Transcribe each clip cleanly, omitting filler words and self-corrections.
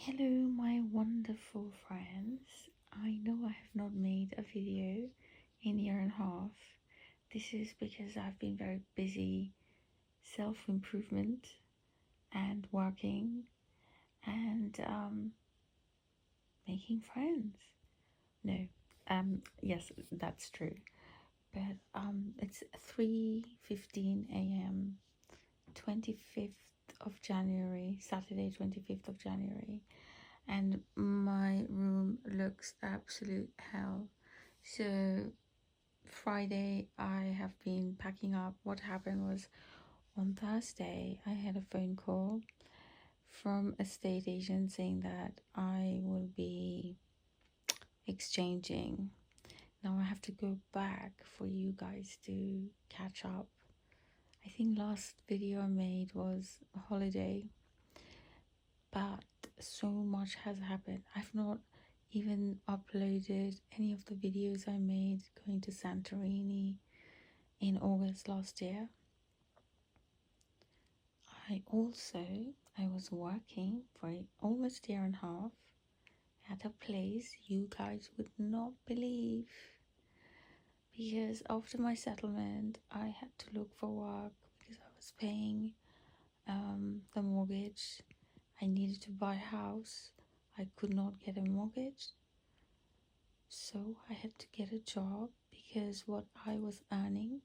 Hello, my wonderful friends. I know I have not made a video in a year and a half. This is because I've been very busy self-improvement and working and making friends. No, yes, that's true. But it's 3:15 a.m. 25th of January, Saturday 25th of January. And my room looks absolute hell. So Friday I have been packing up. What happened was on Thursday I had a phone call from a state agent saying that I will be exchanging. Now I have to go back for you guys to catch up. I think last video I made was a holiday, but so much has happened. I've not even uploaded any of the videos I made going to Santorini in August last year. I was working for almost a year and a half at a place you guys would not believe, because after my settlement I had to look for work because I was paying the mortgage. I needed to buy a house. I could not get a mortgage, so I had to get a job because what I was earning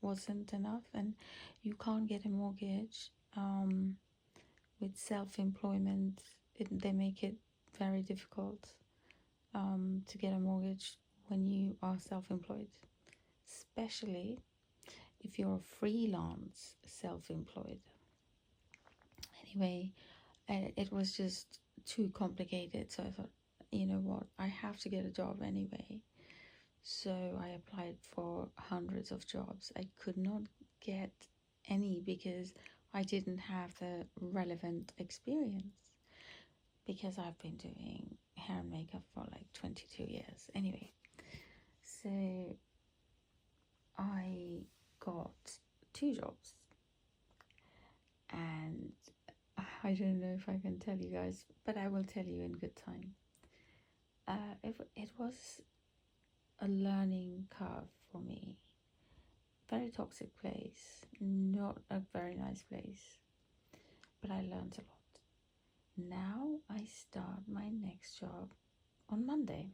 wasn't enough, and you can't get a mortgage with self-employment. They make it very difficult to get a mortgage when you are self-employed, especially if you're a freelance self-employed. Anyway, it was just too complicated, so I thought, you know what, I have to get a job anyway. So I applied for hundreds of jobs. I could not get any because I didn't have the relevant experience, because I've been doing hair and makeup for like 22 years. Anyway, so I got 2 jobs, and I don't know if I can tell you guys, but I will tell you in good time. It was a learning curve for me. Very toxic place, not a very nice place, but I learned a lot. Now I start my next job on Monday.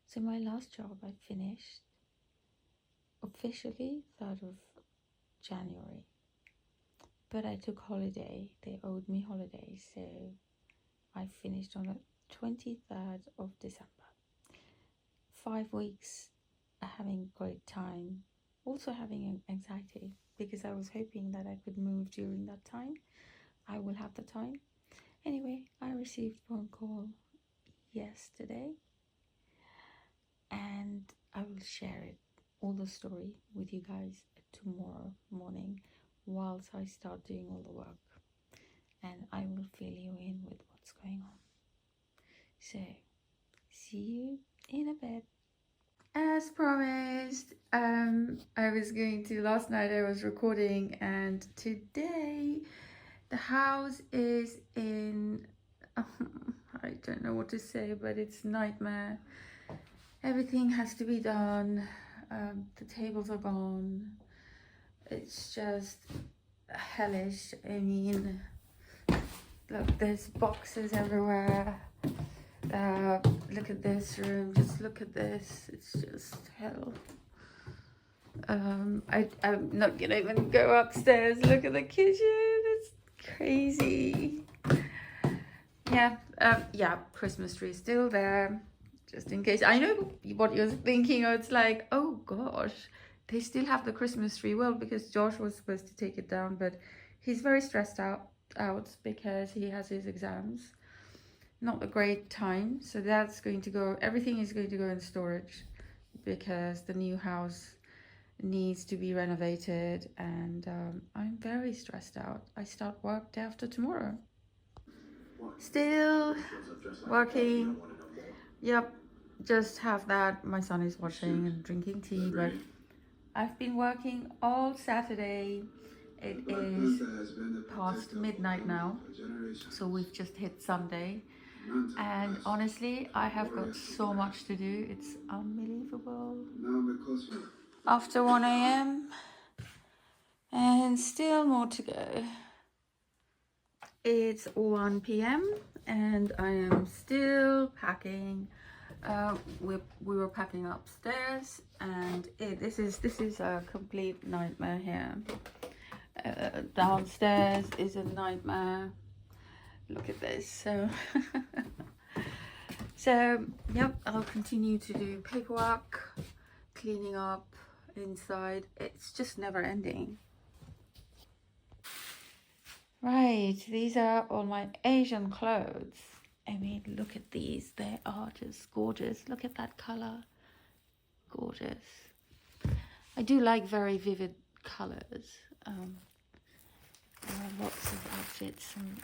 So my last job I finished officially 3rd of January, but I took holiday. They owed me holiday, so I finished on the 23rd of December. 5 weeks having great time, also having anxiety because I was hoping that I could move during that time. I will have the time. Anyway, I received a phone call yesterday, and I will share it, all the story, with you guys tomorrow morning whilst I start doing all the work, and I will fill you in with what's going on. So see you in a bit. As promised, I was going to, last night I was recording, and today the house is in, I don't know what to say, but it's nightmare. Everything has to be done. The tables are gone. It's just hellish. I mean, look, there's boxes everywhere. Look at this room, just look at this, it's just hell. I'm not gonna even go upstairs. Look at the kitchen, it's crazy. Yeah, Christmas tree is still there, just in case. I know what you're thinking. It's like, oh gosh, they still have the Christmas tree. Well, because Josh was supposed to take it down, but he's very stressed out because he has his exams. Not a great time, so that's going to go, everything is going to go in storage because the new house needs to be renovated, and I'm very stressed out. I start work day after tomorrow. Still working. Yep, just have that. My son is watching and drinking tea, but I've been working all Saturday It is past midnight now, so we've just hit Sunday. And honestly, I have got so much to do. It's unbelievable. After 1 a.m. and still more to go. It's 1 p.m. and I am still packing. We were packing upstairs, and this is a complete nightmare here. Downstairs is a nightmare. Look at this. So yep, I'll continue to do paperwork, cleaning up inside. It's just never ending. Right, these are all my Asian clothes. I mean, look at these. They are just gorgeous. Look at that color. Gorgeous. I do like very vivid colors. There are lots of outfits, some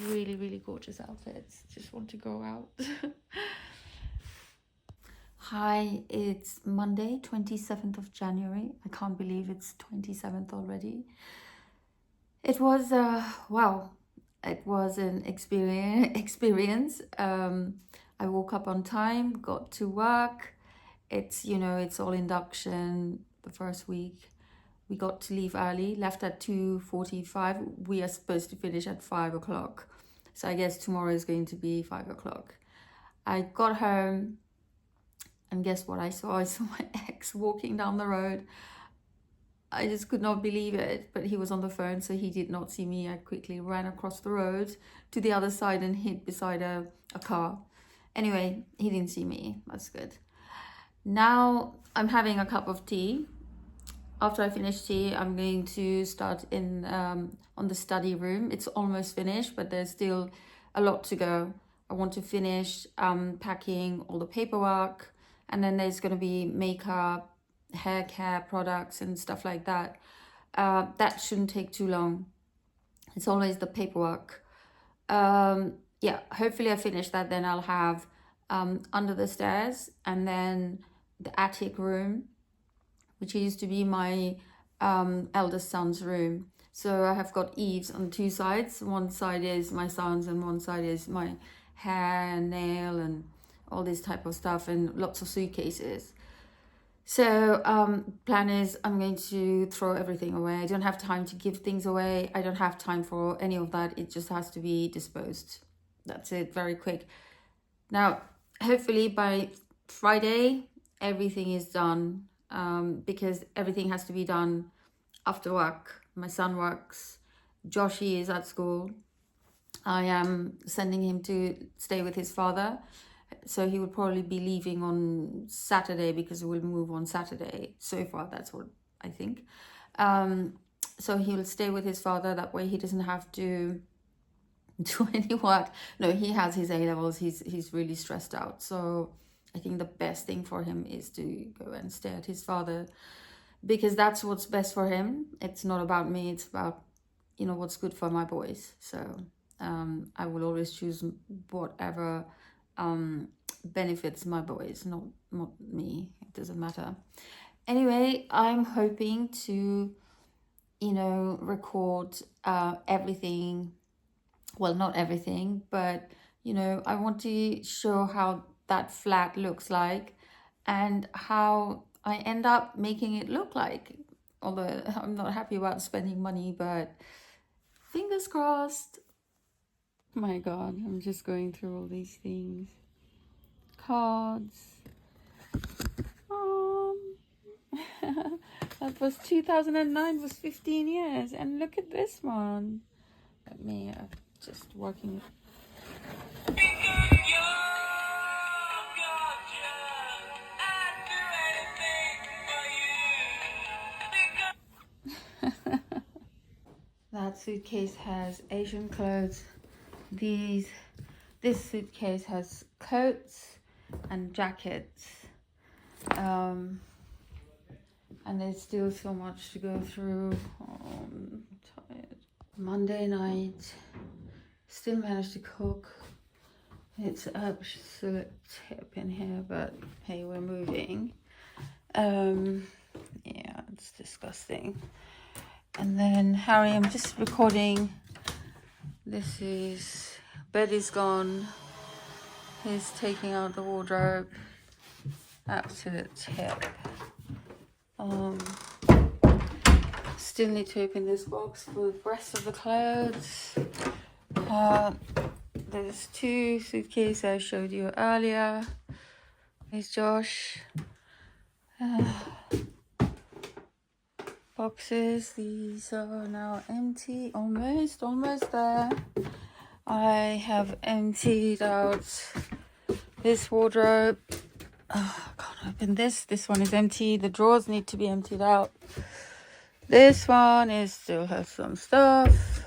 really, really gorgeous outfits. Just want to go out. Hi, it's Monday, 27th of January. I can't believe it's 27th already. It was, wow, it was an experience. I woke up on time, got to work. It's, you know, it's all induction the first week. We got to leave early, left at 2:45. We are supposed to finish at 5 o'clock. So I guess tomorrow is going to be 5 o'clock. I got home and guess what I saw? I saw my ex walking down the road. I just could not believe it, but he was on the phone, so he did not see me. I quickly ran across the road to the other side and hid beside a car. Anyway, he didn't see me. That's good. Now I'm having a cup of tea. After I finish tea, I'm going to start in on the study room. It's almost finished, but there's still a lot to go. I want to finish packing all the paperwork, and then there's going to be makeup, hair care products and stuff like that. That shouldn't take too long. It's always the paperwork. Yeah, hopefully I finish that. Then I'll have under the stairs, and then the attic room, which used to be my eldest son's room. So I have got eaves on two sides. One side is my son's and one side is my hair and nail and all this type of stuff, and lots of suitcases. So plan is I'm going to throw everything away. I don't have time to give things away. I don't have time for any of that. It just has to be disposed. That's it, very quick. Now, hopefully by Friday, everything is done. Because everything has to be done after work. My son works, Joshi is at school. I am sending him to stay with his father, so he would probably be leaving on Saturday because we'll move on Saturday. So far, that's what I think. So he will stay with his father. That way he doesn't have to do any work. No, he has his A-levels. He's really stressed out. So I think the best thing for him is to go and stay at his father, because that's what's best for him. It's not about me. It's about, you know, what's good for my boys. So I will always choose whatever benefits my boys, not me. It doesn't matter. Anyway, I'm hoping to, you know, record everything. Well, not everything, but, you know, I want to show how that flat looks like and how I end up making it look like. Although I'm not happy about spending money, but fingers crossed. My God, I'm just going through all these things. Cards. That was 2009, was 15 years. And look at this one. Let me just working. That suitcase has Asian clothes. This suitcase has coats and jackets. And there's still so much to go through. I'm tired. Monday night, still managed to cook. It's absolute tip in here, but hey, we're moving. Yeah, it's disgusting. And then Harry, I'm just recording. This is, bed is gone. He's taking out the wardrobe up to the tip. Still need to open this box for the rest of the clothes. There's 2 suitcases I showed you earlier. There's Josh. Boxes, these are now empty, almost there. I have emptied out this wardrobe. Oh, I can't open this. This one is empty. The drawers need to be emptied out. This one is still has some stuff.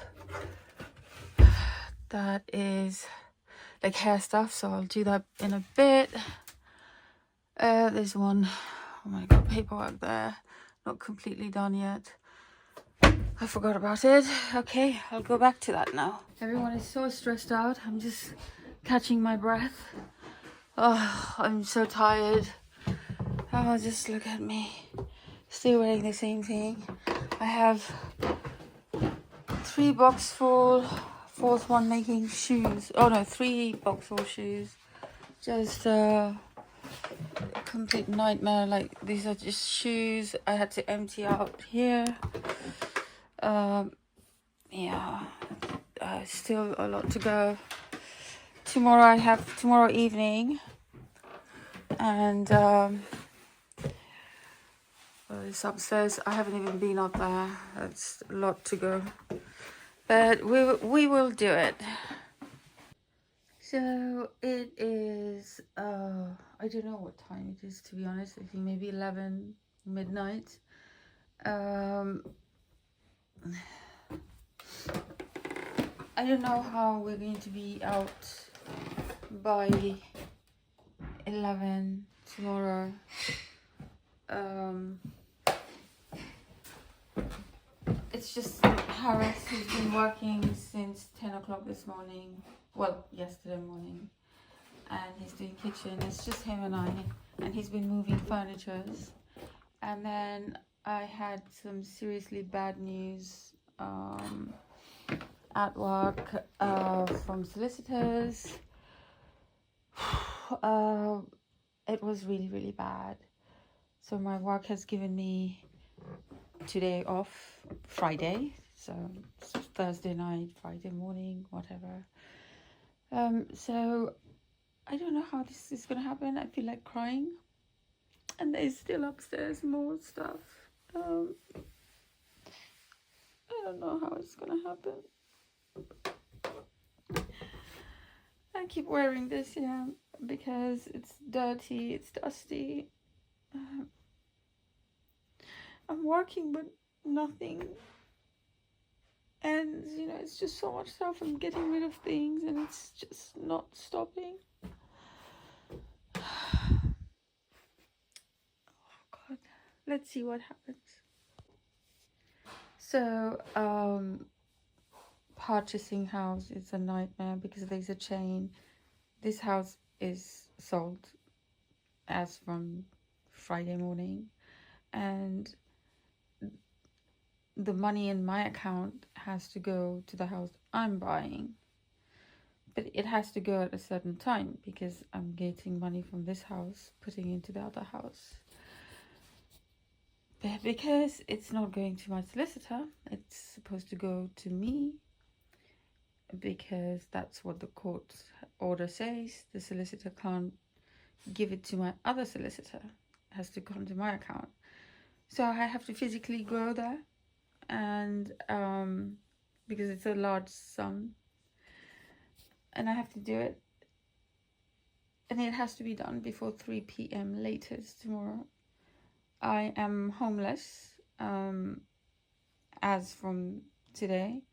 That is like hair stuff, so I'll do that in a bit. There's one, oh my god, paperwork there. Not completely done yet. I forgot about it. Okay, I'll go back to that now. Everyone is so stressed out. I'm just catching my breath. Oh, I'm so tired. Oh, just look at me. Still wearing the same thing. I have 3 box full, 4th one making shoes. Oh no, 3 box full shoes. Just a complete nightmare. Like, these are just shoes I had to empty out here. Yeah, still a lot to go. Tomorrow evening, and it's upstairs. I haven't even been up there. That's a lot to go, but we will do it. So it is I don't know what time it is, to be honest. I think maybe 11 midnight. I don't know how we're going to be out by 11 tomorrow. It's just Harris, who's been working since 10 o'clock this morning. Well, yesterday morning. And he's doing kitchen. It's just him and I. And he's been moving furnitures. And then I had some seriously bad news at work from solicitors. It was really, really bad. So my work has given me today off, Friday. So Thursday night, Friday morning, whatever. So I don't know how this is going to happen. I feel like crying. And there's still upstairs more stuff. I don't know how it's going to happen. I keep wearing this, yeah, because it's dirty, it's dusty. I'm working, but nothing. And, you know, it's just so much stuff. I'm getting rid of things, and it's just not stopping. Oh, God. Let's see what happens. So, purchasing house is a nightmare because there's a chain. This house is sold as from Friday morning, and the money in my account has to go to the house I'm buying, but it has to go at a certain time because I'm getting money from this house, putting into the other house. But because it's not going to my solicitor, it's supposed to go to me, because that's what the court order says. The solicitor can't give it to my other solicitor. It has to come to my account. So I have to physically go there, and because it's a large sum, and I have to do it, and it has to be done before 3 p.m. latest tomorrow. I am homeless as from today,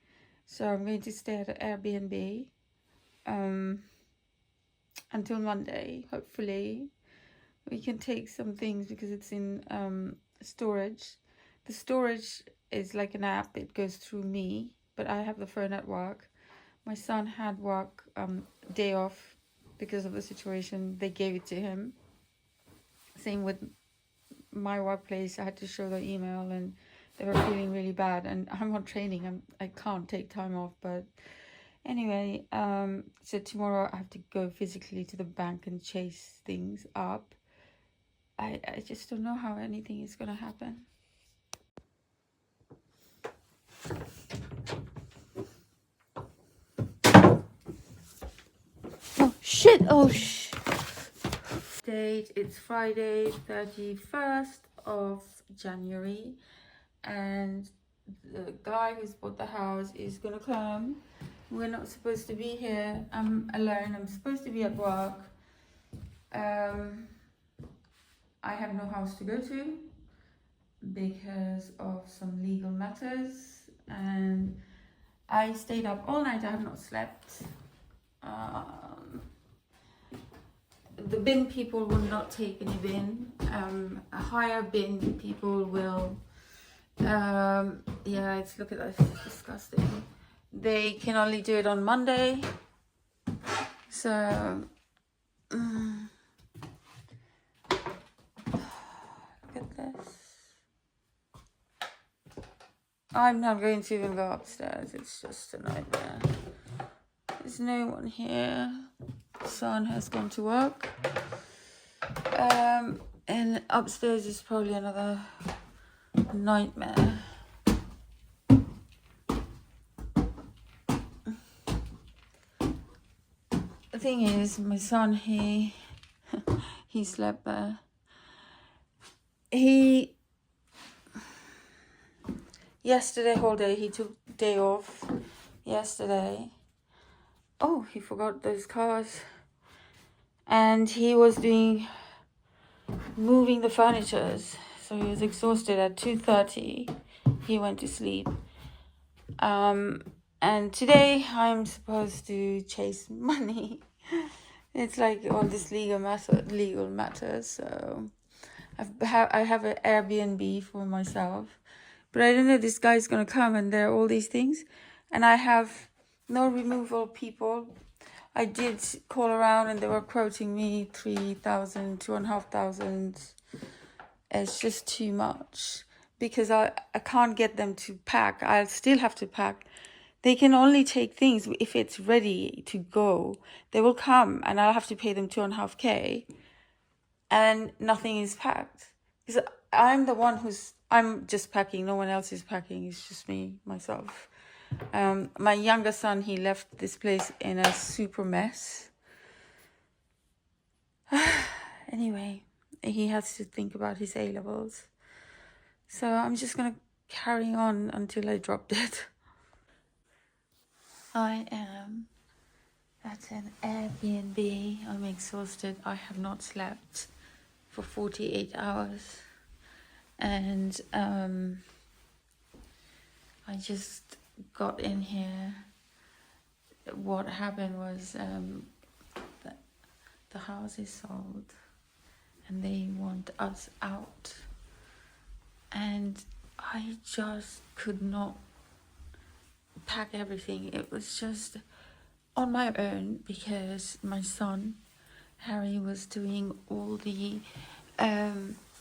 so I'm going to stay at an Airbnb until Monday. Hopefully we can take some things because it's in storage. The storage is like an app. It goes through me, but I have the phone at work. My son had work day off because of the situation. They gave it to him. Same with my workplace. I had to show the email, and they were feeling really bad, and I'm on training. I can't take time off, but anyway, so tomorrow I have to go physically to the bank and chase things up. I just don't know how anything is gonna happen. Oh shit! Oh shh. Date, it's Friday 31st of January, and the guy who's bought the house is gonna come. We're not supposed to be here. I'm alone. I'm supposed to be at work. I have no house to go to because of some legal matters, and I stayed up all night. I have not slept. The bin people will not take any bin. A higher bin people will. Yeah, look at that, it's disgusting. They can only do it on Monday. So, look at this. I'm not going to even go upstairs. It's just a nightmare. There's no one here. Son has gone to work. And upstairs is probably another nightmare. The thing is, my son, he slept there. Yesterday whole day, he took day off yesterday. Oh, he forgot those cars. And he was moving the furnitures. So he was exhausted. At 2:30, he went to sleep. And today I'm supposed to chase money. It's like all this legal matters. So I have an Airbnb for myself, but I don't know, this guy's gonna come and there are all these things, and I have no removal people. I did call around and they were quoting me 3,000, 2,500. It's just too much because I can't get them to pack. I'll still have to pack. They can only take things if it's ready to go. They will come and I'll have to pay them 2.5K, and nothing is packed. Because I'm the one I'm just packing. No one else is packing. It's just me, myself. My younger son, he left this place in a super mess. Anyway, he has to think about his A-levels. So I'm just going to carry on until I drop dead. I am at an Airbnb. I'm exhausted. I have not slept for 48 hours. And I just got in here. What happened was the house is sold and they want us out. And I just could not pack everything. It was just on my own because my son Harry was doing all the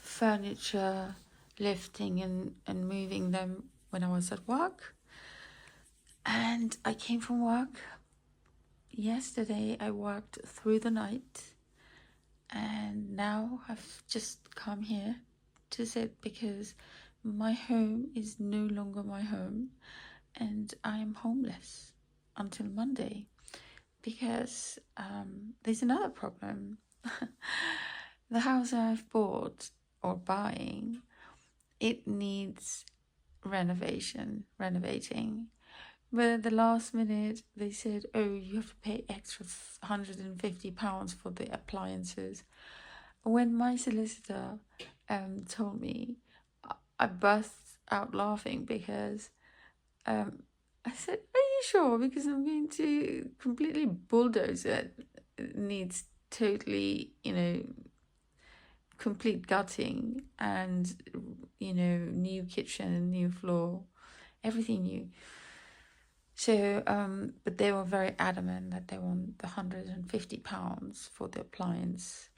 furniture lifting and moving them when I was at work. And I came from work yesterday. I worked through the night, and now I've just come here to sit because my home is no longer my home, and I'm homeless until Monday because there's another problem. The house I've bought or buying, it needs renovating. But at the last minute, they said, oh, you have to pay extra £150 for the appliances. When my solicitor told me, I burst out laughing because I said, are you sure? Because I'm going to completely bulldoze it. It needs totally, complete gutting and, new kitchen, new floor, everything new. So, but they were very adamant that they want the £150 for the appliance.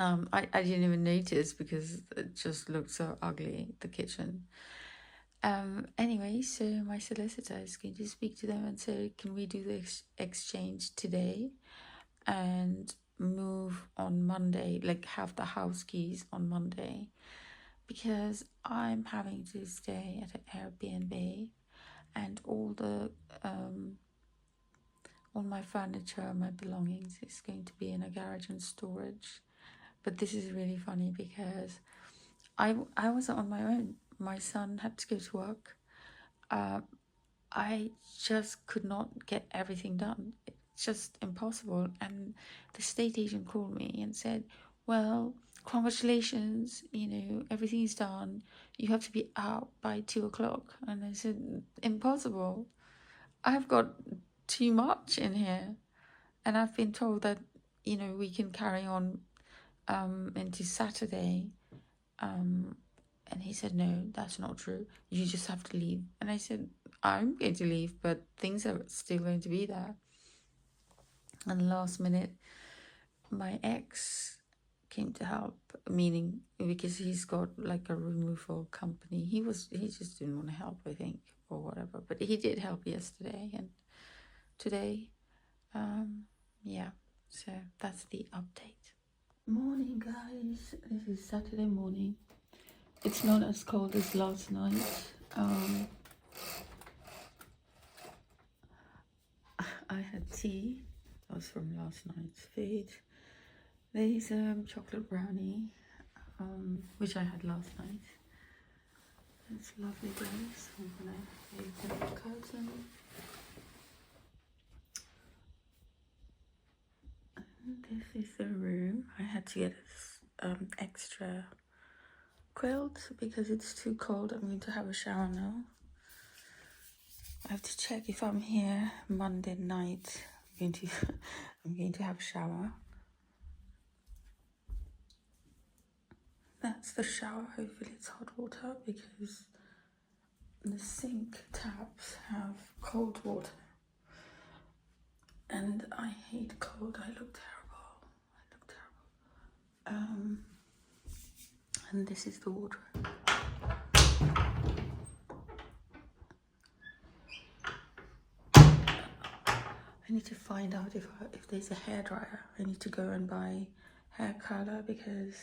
I didn't even notice because it just looked so ugly, the kitchen. Anyway, so my solicitor is going to speak to them and say, can we do the exchange today and move on Monday, like have the house keys on Monday, because I'm having to stay at an Airbnb and all my furniture, my belongings is going to be in a garage and storage. But this is really funny because I was on my own. My son had to go to work. I just could not get everything done. It's just impossible. And the estate agent called me and said, well, congratulations, everything's done. You have to be out by 2 o'clock. And I said, impossible. I've got too much in here. And I've been told that, we can carry on into Saturday. And he said, no, that's not true. You just have to leave. And I said, I'm going to leave, but things are still going to be there. And last minute, my ex came to help, meaning because he's got like a removal company. He just didn't want to help, I think, or whatever. But he did help yesterday and today. Yeah, so that's the update. Morning, guys. This is Saturday morning. It's not as cold as last night. I had tea. That was from last night's food. There's chocolate brownie, which I had last night. It's lovely day, so I'm gonna open the curtain. And this is the room. I had to get extra quilt because it's too cold. I'm going to have a shower now. I have to check if I'm here Monday night. I'm going to have a shower. That's the shower. Hopefully it's hot water because the sink taps have cold water. And I hate cold. I look terrible. And this is the wardrobe. I need to find out if there's a hairdryer. I need to go and buy hair color because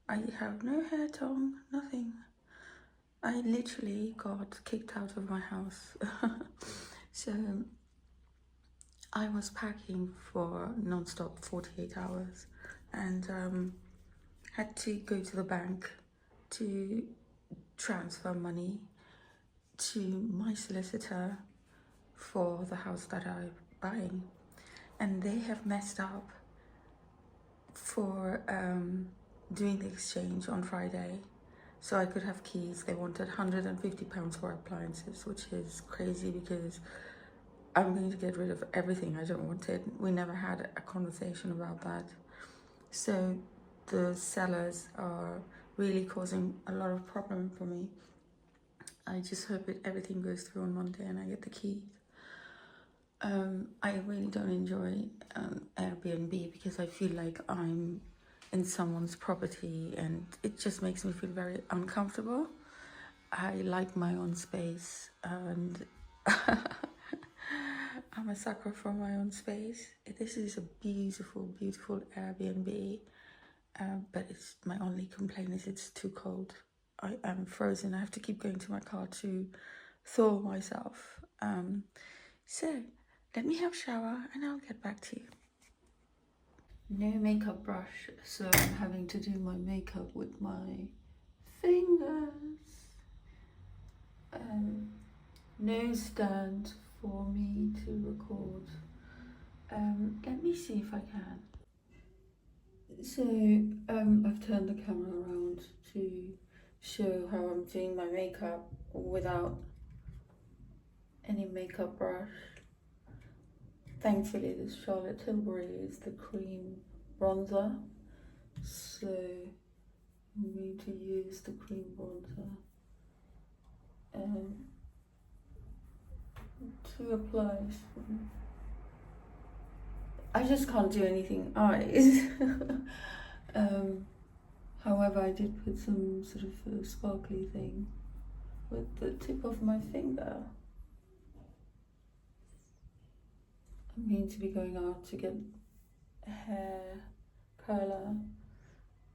I have no hair tone, nothing. I literally got kicked out of my house. So I was packing for non-stop 48 hours and had to go to the bank to transfer money to my solicitor for the house that I'm buying. And they have messed up for doing the exchange on Friday. So I could have keys. They wanted £150 for appliances, which is crazy because I'm going to get rid of everything. I don't want it. We never had a conversation about that. So the sellers are really causing a lot of problem for me. I just hope everything goes through on Monday and I get the keys. I really don't enjoy Airbnb because I feel like I'm in someone's property and it just makes me feel very uncomfortable. I like my own space and I'm a sucker for my own space. This is a beautiful, beautiful Airbnb, but my only complaint is it's too cold. I am frozen. I have to keep going to my car to thaw myself. So let me have a shower and I'll get back to you. No makeup brush, so I'm having to do my makeup with my fingers. No stand for me to record. Let me see if I can. So I've turned the camera around to show how I'm doing my makeup without any makeup brush. Thankfully this Charlotte Tilbury is the cream bronzer, so I'm going to use the cream bronzer to apply. I just can't do anything eyes. Um, However, I did put some sort of sparkly thing with the tip of my finger. I'm going to be going out to get a hair curler.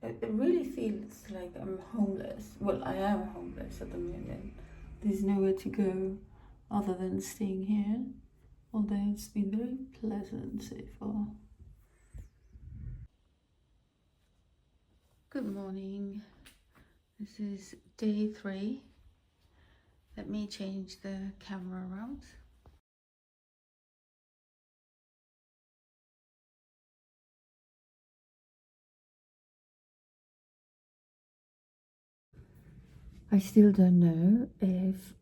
It really feels like I'm homeless. Well, I am homeless at the moment. There's nowhere to go other than staying here, although it's been very pleasant so far. Good morning. This is day 3. Let me change the camera around. I still don't know if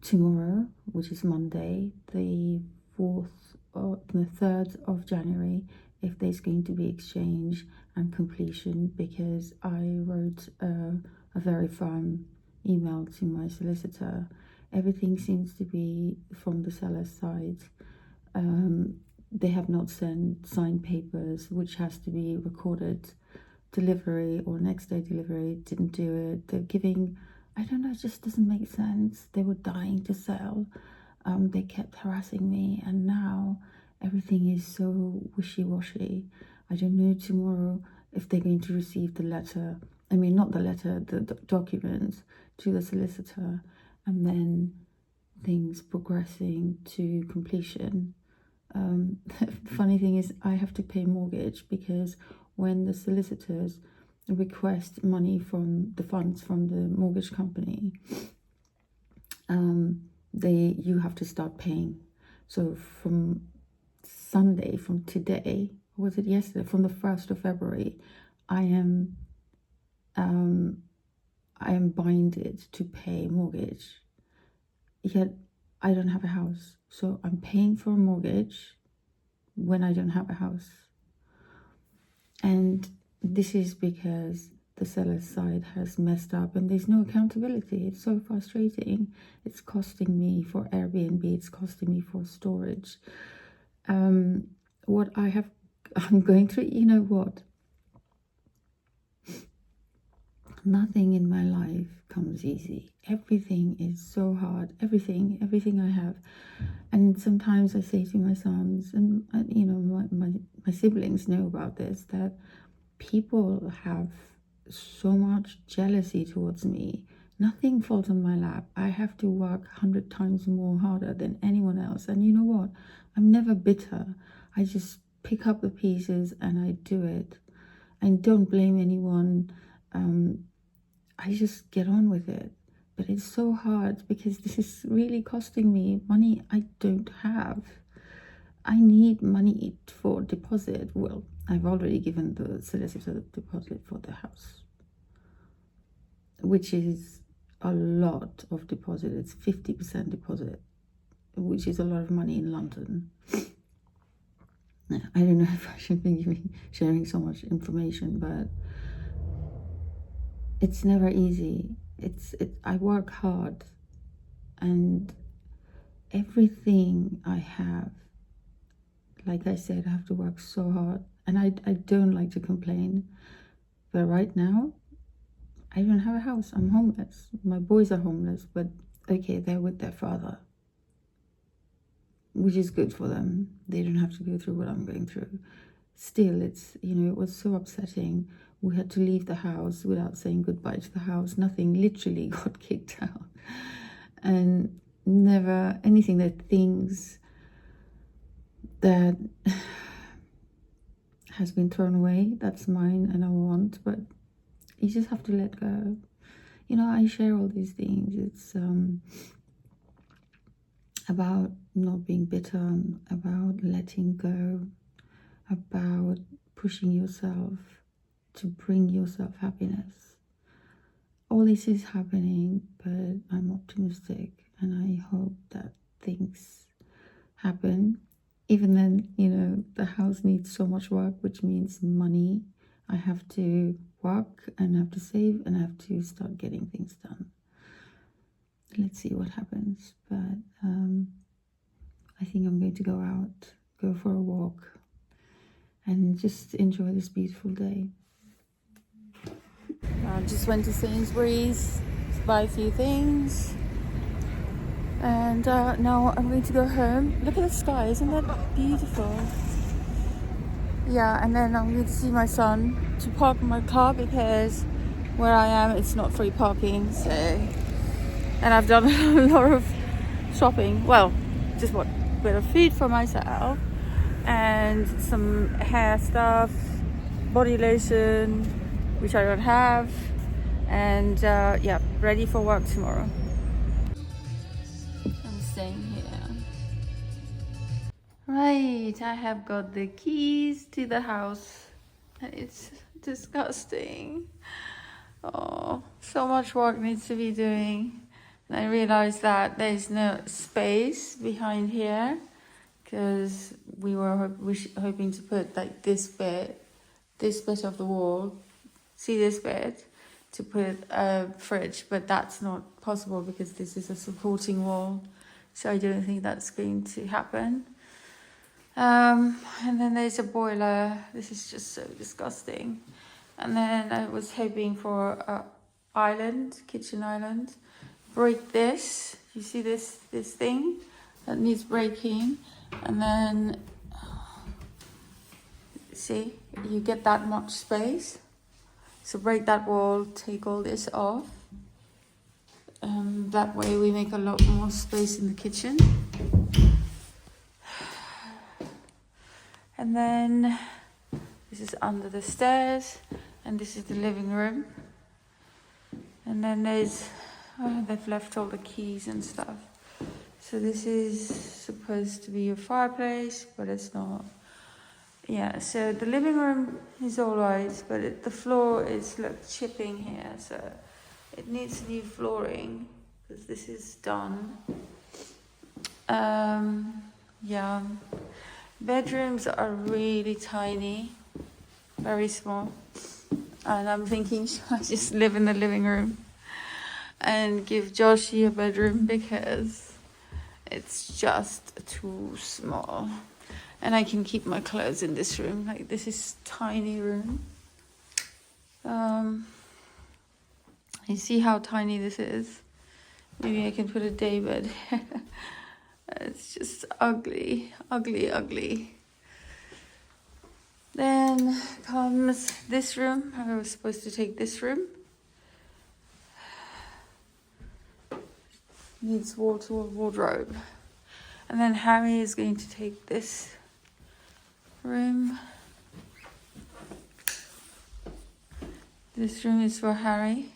tomorrow, which is Monday, the 4th or the 3rd of January, if there's going to be exchange and completion, because I wrote a very firm email to my solicitor. Everything seems to be from the seller's side. They have not signed papers, which has to be recorded. Delivery or next day delivery, didn't do it. They're giving, I don't know, it just doesn't make sense. They were dying to sell. They kept harassing me, and now everything is so wishy-washy. I don't know tomorrow if they're going to receive the letter. I mean, not the letter, the documents to the solicitor, and then things progressing to completion. The funny thing is I have to pay mortgage, because when the solicitors request money from the funds from the mortgage company, you have to start paying. So from Sunday, from today, or was it yesterday, from the 1st of February, I am binded to pay mortgage. Yet I don't have a house, so I'm paying for a mortgage when I don't have a house. And this is because the seller's side has messed up and there's no accountability. It's so frustrating. It's costing me for Airbnb, it's costing me for storage. What I'm going through, you know what? Nothing in my life comes easy. Everything is so hard. Everything I have. And sometimes I say to my sons, and you know, my siblings know about this, that people have so much jealousy towards me. Nothing falls on my lap. I have to work 100 times more harder than anyone else. And you know what? I'm never bitter. I just pick up the pieces and I do it. And don't blame anyone. I just get on with it. But it's so hard because this is really costing me money I don't have. I need money for deposit. Well, I've already given the solicitor deposit for the house, which is a lot of deposit. It's 50% deposit, which is a lot of money in London. I don't know if I should be sharing so much information, but it's never easy. I work hard, and everything I have, like I said, I have to work so hard, and I don't like to complain, but right now I don't have a house. I'm homeless. My boys are homeless, but okay, they're with their father, which is good for them. They don't have to go through what I'm going through. Still, it's, you know, it was so upsetting. We had to leave the house without saying goodbye to the house. Nothing, literally got kicked out. And never anything that things that has been thrown away, that's mine and I want, but you just have to let go. You know, I share all these things. It's about not being bitter, about letting go, about pushing yourself to bring yourself happiness. All this is happening, but I'm optimistic and I hope that things happen. Even then, you know, the house needs so much work, which means money. I have to work and have to save and have to start getting things done. Let's see what happens. But I think I'm going to go out, go for a walk, and just enjoy this beautiful day. Just went to Sainsbury's to buy a few things. And now I'm going to go home. Look at the sky, isn't that beautiful? Yeah, and then I'm going to see my son to park my car because where I am it's not free parking. So, and I've done a lot of shopping. Well, just what bit of food for myself and some hair stuff, body lotion, which I don't have, and yeah, ready for work tomorrow. I'm staying here. Right, I have got the keys to the house. It's disgusting. Oh, so much work needs to be doing. And I realized that there's no space behind here because we were hoping to put like this bit of the wall, see this bit, to put a fridge, but that's not possible because this is a supporting wall. So I don't think that's going to happen. And then there's a boiler. This is just so disgusting. And then I was hoping for a kitchen island. Break this. You see this thing that needs breaking, and then see you get that much space. So break that wall, take all this off. That way we make a lot more space in the kitchen. And then this is under the stairs, and this is the living room. And then there's, they've left all the keys and stuff. So this is supposed to be a fireplace, but it's not. Yeah, so the living room is all right, but the floor is like chipping here, so it needs new flooring because this is done. Yeah, bedrooms are really tiny, very small, and I'm thinking, should I just live in the living room and give Joshi a bedroom because it's just too small. And I can keep my clothes in this room. Like, this is tiny room. You see how tiny this is? Maybe I can put a day bed. It's just ugly, ugly, ugly. Then comes this room. I was supposed to take this room. Needs wall-to-wall wardrobe. And then Harry is going to take this room. This room is for Harry.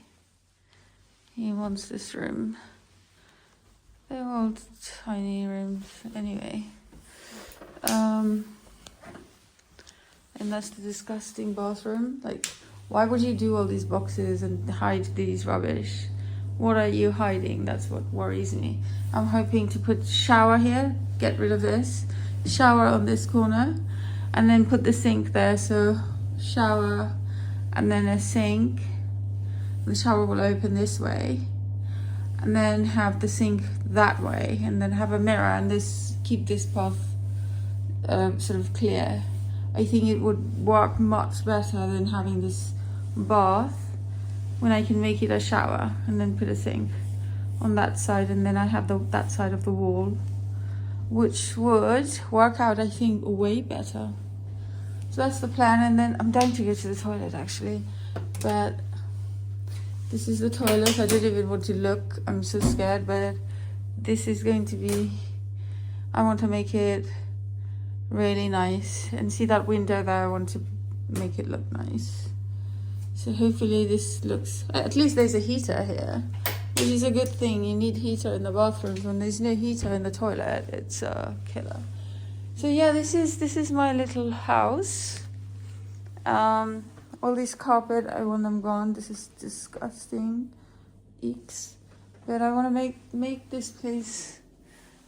He wants this room. They're all tiny rooms anyway. And that's the disgusting bathroom. Like, why would you do all these boxes and hide these rubbish? What are you hiding? That's what worries me. I'm hoping to put shower here, get rid of this, shower on this corner, and then put the sink there. So shower and then a sink. The shower will open this way, and then have the sink that way, and then have a mirror, and keep this path sort of clear. I think it would work much better than having this bath when I can make it a shower and then put a sink on that side, and then I have that side of the wall, which would work out, I think, way better. So that's the plan. And then I'm dying to go to the toilet actually, but this is the toilet. I don't even want to look, I'm so scared, but this is going to be, I want to make it really nice. And see that window there, I want to make it look nice. So hopefully this looks, at least there's a heater here, which is a good thing. You need heater in the bathrooms. When there's no heater in the toilet, it's a killer. So yeah, this is my little house. All this carpet, I want them gone. This is disgusting. Eeks. But I want to make this place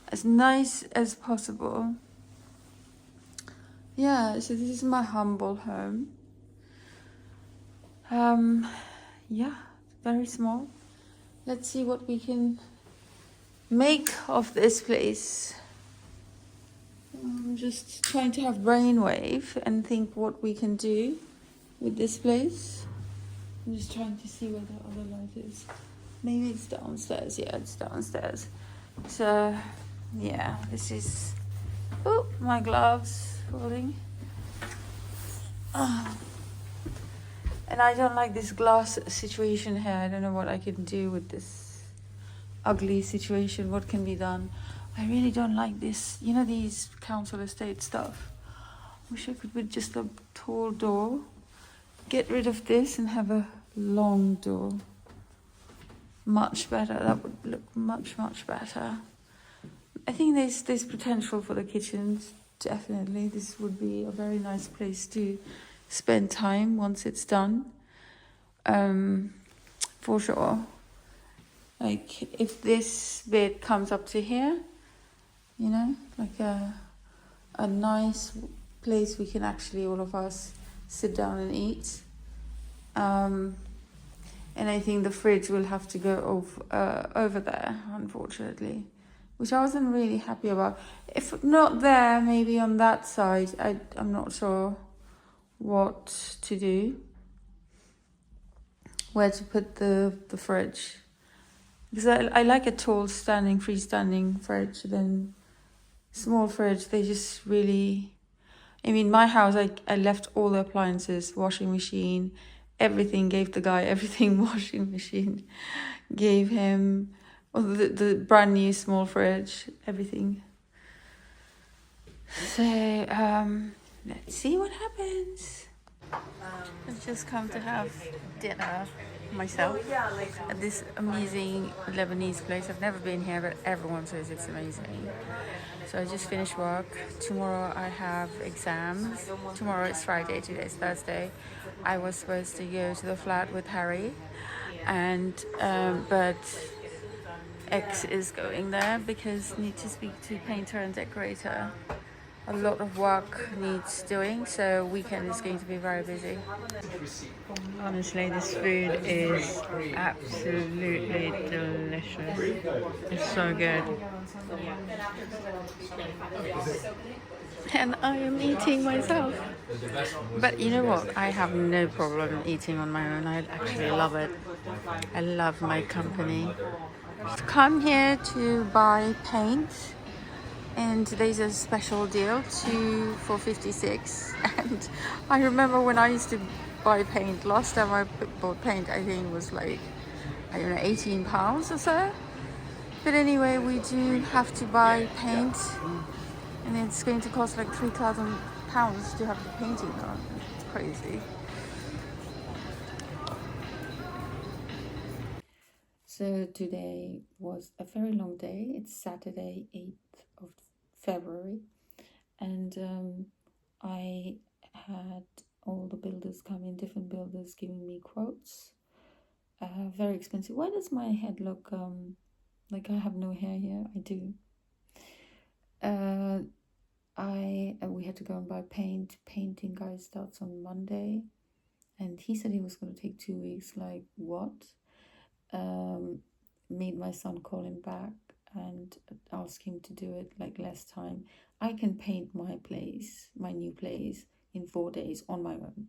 as nice as possible. Yeah, so this is my humble home. Yeah, very small. Let's see what we can make of this place. I'm just trying to have brainwave and think what we can do with this place. I'm just trying to see where the other light is. Maybe it's downstairs. Yeah, it's downstairs. So, yeah, this is... Oh, my gloves falling. Oh. And I don't like this glass situation here. I don't know what I can do with this ugly situation. What can be done? I really don't like this. You know, these council estate stuff. Wish I could put just a tall door. Get rid of this and have a long door. Much better. That would look much, much better. I think there's potential for the kitchens. Definitely. This would be a very nice place to spend time once it's done. For sure. Like if this bit comes up to here, you know, like a nice place we can actually all of us sit down and eat. And I think the fridge will have to go over there, unfortunately, which I wasn't really happy about. If not there, maybe on that side. I'm not sure what to do, where to put the fridge. Because I like a tall freestanding fridge. Then small fridge, they just really... I mean, my house, I left all the appliances, washing machine, everything, gave the guy everything, washing machine, gave him the brand new small fridge, everything. So, let's see what happens. I've just come to have dinner myself at this amazing Lebanese place. I've never been here, but everyone says it's amazing. So I just finished work. Tomorrow I have exams. Tomorrow is Friday, today's Thursday. I was supposed to go to the flat with Harry, and but X is going there because need to speak to painter and decorator. A lot of work needs doing, so weekend is going to be very busy. Honestly, this food is absolutely delicious. It's so good. And I am eating myself. But you know what? I have no problem eating on my own. I actually love it. I love my company. I've come here to buy paint, and there's a special deal, 2 for 56. And I remember when I used to buy paint, last time I bought paint, I think it was like, I don't know, £18 or so. But anyway, we do have to buy paint, and it's going to cost like £3,000 to have the painting done. It's crazy. So today was a very long day. It's Saturday, 8th of February, and I had all the builders come in, different builders giving me quotes. Very expensive. Why does my head look like I have no hair here? I do. We had to go and buy paint. Painting guy starts on Monday, and he said he was going to take 2 weeks. Like what? Made my son call him back and ask him to do it like less time. I can paint my new place, in 4 days on my own,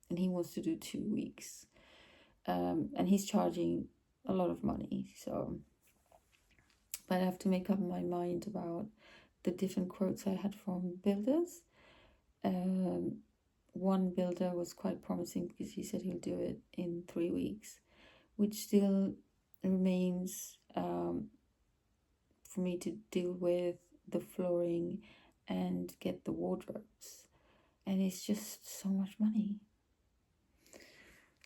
and he wants to do 2 weeks. And he's charging a lot of money, so... But I have to make up my mind about the different quotes I had from builders. One builder was quite promising because he said he'll do it in 3 weeks, which still remains for me to deal with the flooring and get the wardrobes, and it's just so much money.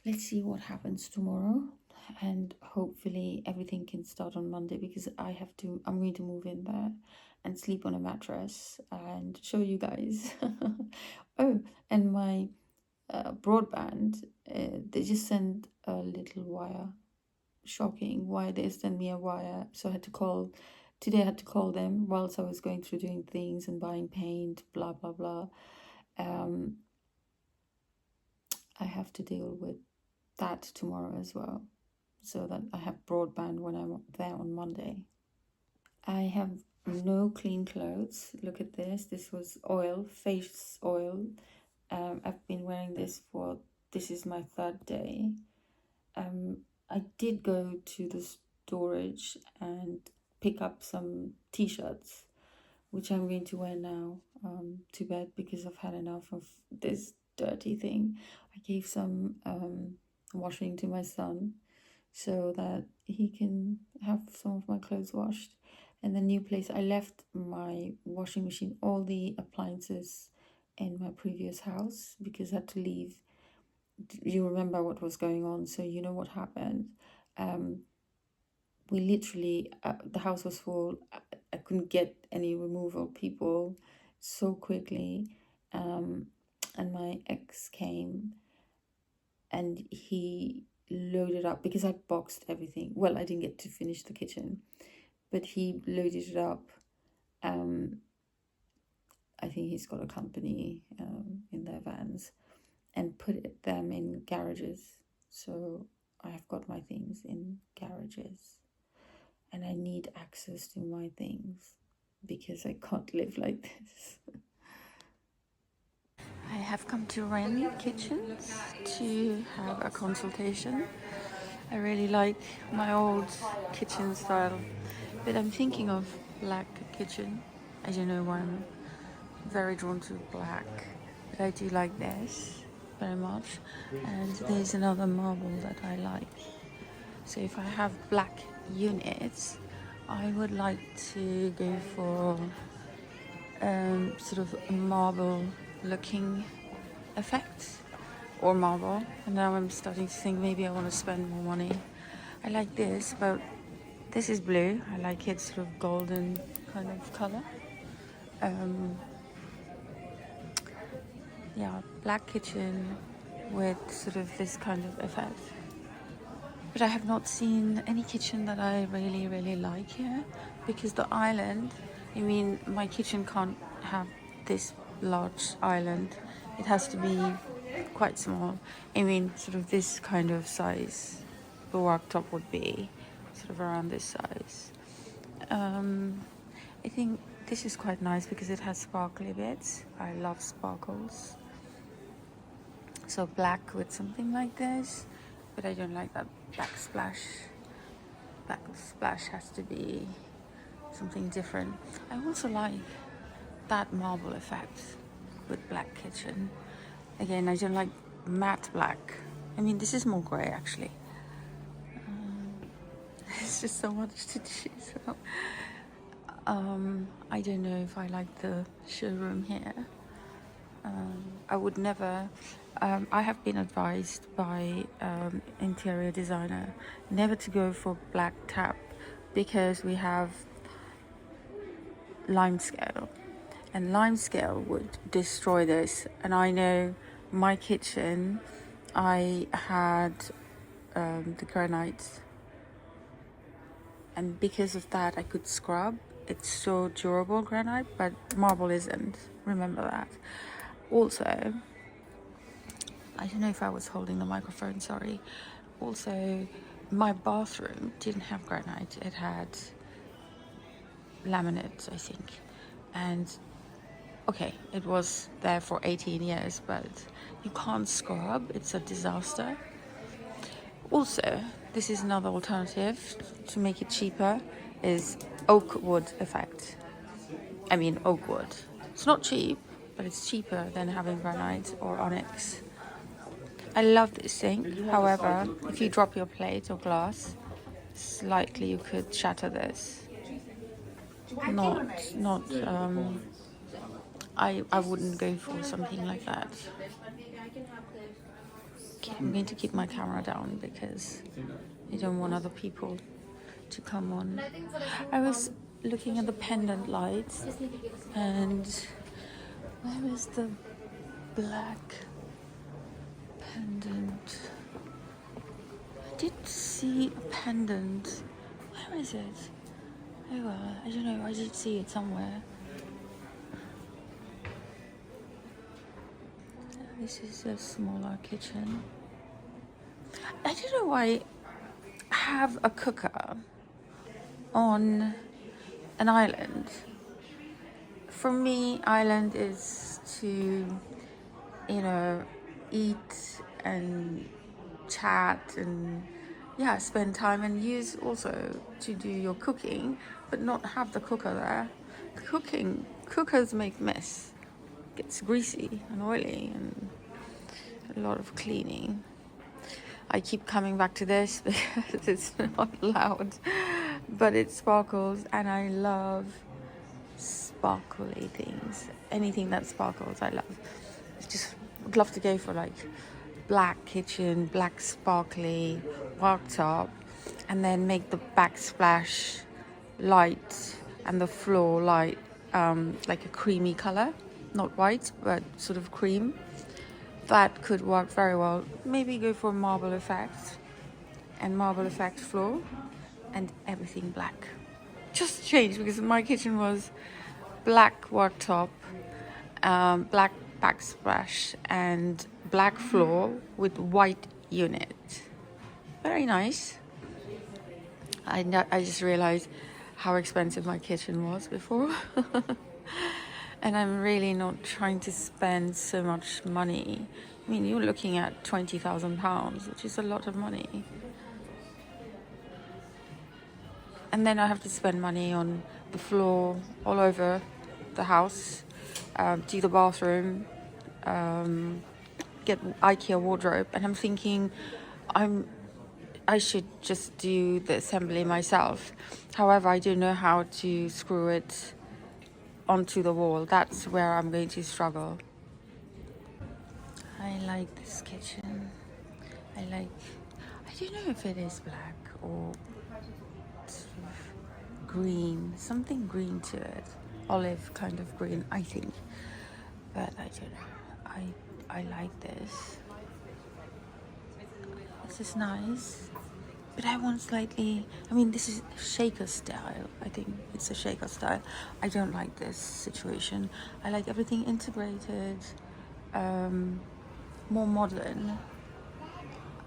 Let's see what happens tomorrow, and hopefully everything can start on Monday, because I'm going to move in there and sleep on a mattress and show you guys. Oh, and my broadband, they just sent a little wire. Shocking why they sent me a wire. So I had to call them whilst I was going through doing things and buying paint, blah blah blah. I have to deal with that tomorrow as well, so that I have broadband when I'm there on Monday. I have no clean clothes. Look at this. This was face oil. I've been wearing this is my 3rd day. I did go to the storage and pick up some t-shirts, which I'm going to wear now to bed because I've had enough of this dirty thing. I gave some washing to my son so that he can have some of my clothes washed. And the new place, I left my washing machine, all the appliances in my previous house because I had to leave. You remember what was going on, so you know what happened. We literally, the house was full. I couldn't get any removal people so quickly. And my ex came and he loaded up because I boxed everything. Well, I didn't get to finish the kitchen, but he loaded it up. I think he's got a company in their vans and put them in garages. So I have got my things in garages and I need access to my things because I can't live like this. I have come to Wren Kitchens to have a consultation. I really like my old kitchen style, but I'm thinking of black kitchen. I don't know why I'm very drawn to black, but I do like this very much. And there's another marble that I like. So if I have black units, I would like to go for sort of a marble looking effect or marble. And now I'm starting to think maybe I want to spend more money. I like this, but this is blue. I like it sort of golden kind of color. Yeah, black kitchen with sort of this kind of effect. But I have not seen any kitchen that I really, really like here because the island, I mean, my kitchen can't have this large island. It has to be quite small. I mean, sort of this kind of size. The worktop would be sort of around this size. I think this is quite nice because it has sparkly bits. I love sparkles. So black with something like this, but I don't like that backsplash. Backsplash has to be something different. I also like that marble effect with black kitchen. Again, I don't like matte black. I mean, this is more grey actually. It's just so much to choose from. I don't know if I like the showroom here. I would never. I have been advised by interior designer never to go for black tap because we have limescale, and limescale would destroy this. And I know my kitchen, I had the granite, and because of that, I could scrub. It's so durable, granite, but marble isn't. Remember that. Also, I don't know if I was holding the microphone, sorry. Also, my bathroom didn't have granite. It had laminate, I think. And okay, it was there for 18 years, but you can't scrub. It's a disaster. Also, this is another alternative to make it cheaper, is oak wood effect. I mean, oak wood. It's not cheap, but it's cheaper than having granite or onyx. I love this sink. However, if you drop your plate or glass, it's likely you could shatter this. Not. I wouldn't go for something like that. Okay, I'm going to keep my camera down because I don't want other people to come on. I was looking at the pendant lights, and where is the black pendant? I did see a pendant. Where is it? Oh well, I don't know. I did see it somewhere. This is a smaller kitchen. I don't know why I have a cooker on an island. For me, island is to, eat and chat and yeah, spend time and use also to do your cooking, but not have the cooker there. Cookers make mess. Gets greasy and oily and a lot of cleaning. I keep coming back to this because it's not loud, but it sparkles, and I love sparkly things. Anything that sparkles, I love. I just would love to go for like black kitchen, black sparkly worktop, and then make the backsplash light and the floor light, like a creamy color, not white, but sort of cream. That could work very well. Maybe go for marble effect and marble effect floor and everything black. Just change because my kitchen was black worktop, black backsplash and black floor with white unit. Very nice. I just realized how expensive my kitchen was before. And I'm really not trying to spend so much money. I mean, you're looking at £20,000, which is a lot of money. And then I have to spend money on the floor all over the house, do the bathroom, get IKEA wardrobe. And I'm thinking I should just do the assembly myself. However, I don't know how to screw it onto the wall. That's where I'm going to struggle. I like this kitchen. I don't know if it is black or sort of green, something green to it. Olive kind of green, I think. But I don't know. I like this. This is nice. But I want slightly, I mean, this is shaker style. I think it's a shaker style. I don't like this situation. I like everything integrated, more modern.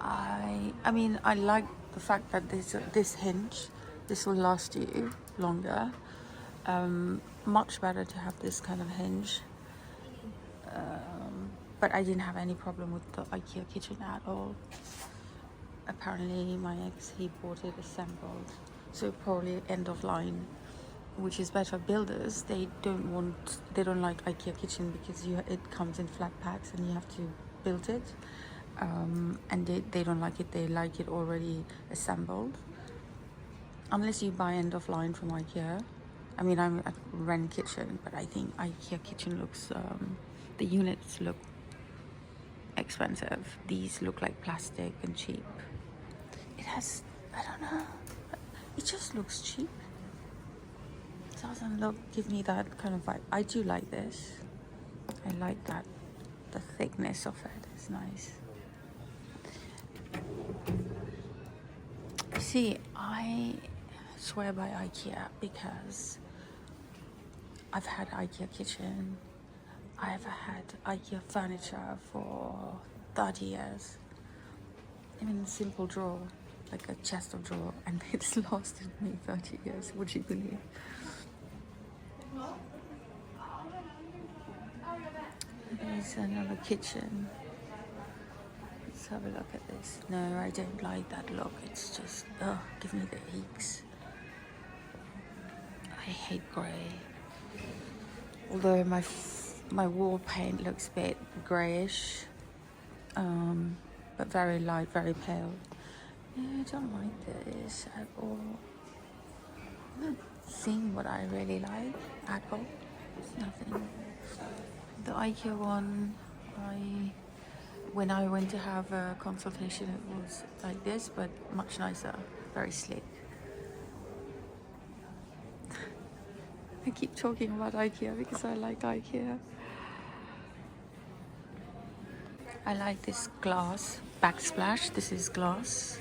I mean, I like the fact that this hinge, this will last you longer. Much better to have this kind of hinge. But I didn't have any problem with the IKEA kitchen at all. Apparently my ex, he bought it assembled, so probably end of line, which is better. Builders, they don't like IKEA kitchen because it comes in flat packs and you have to build it, and they don't like it. They like it already assembled, unless you buy end of line from IKEA. I mean, I'm at Wren Kitchen, but I think IKEA kitchen looks, the units look expensive. These look like plastic and cheap. It has, I don't know, it just looks cheap. It doesn't give me that kind of vibe. I do like this. I like that. The thickness of it is nice. See, I swear by IKEA because I've had IKEA kitchen. I've had IKEA furniture for 30 years. Even a simple drawer, like a chest of drawer, and it's lasted me 30 years. Would you believe? There's another kitchen. Let's have a look at this. No, I don't like that look. It's just, give me the aches. I hate grey. Although my wall paint looks a bit greyish, but very light, very pale. No, I don't like this at all. I'm not seeing what I really like at all. It's nothing. The IKEA one, when I went to have a consultation, it was like this, but much nicer, very slick. I keep talking about IKEA because I like IKEA. I like this glass backsplash. This is glass.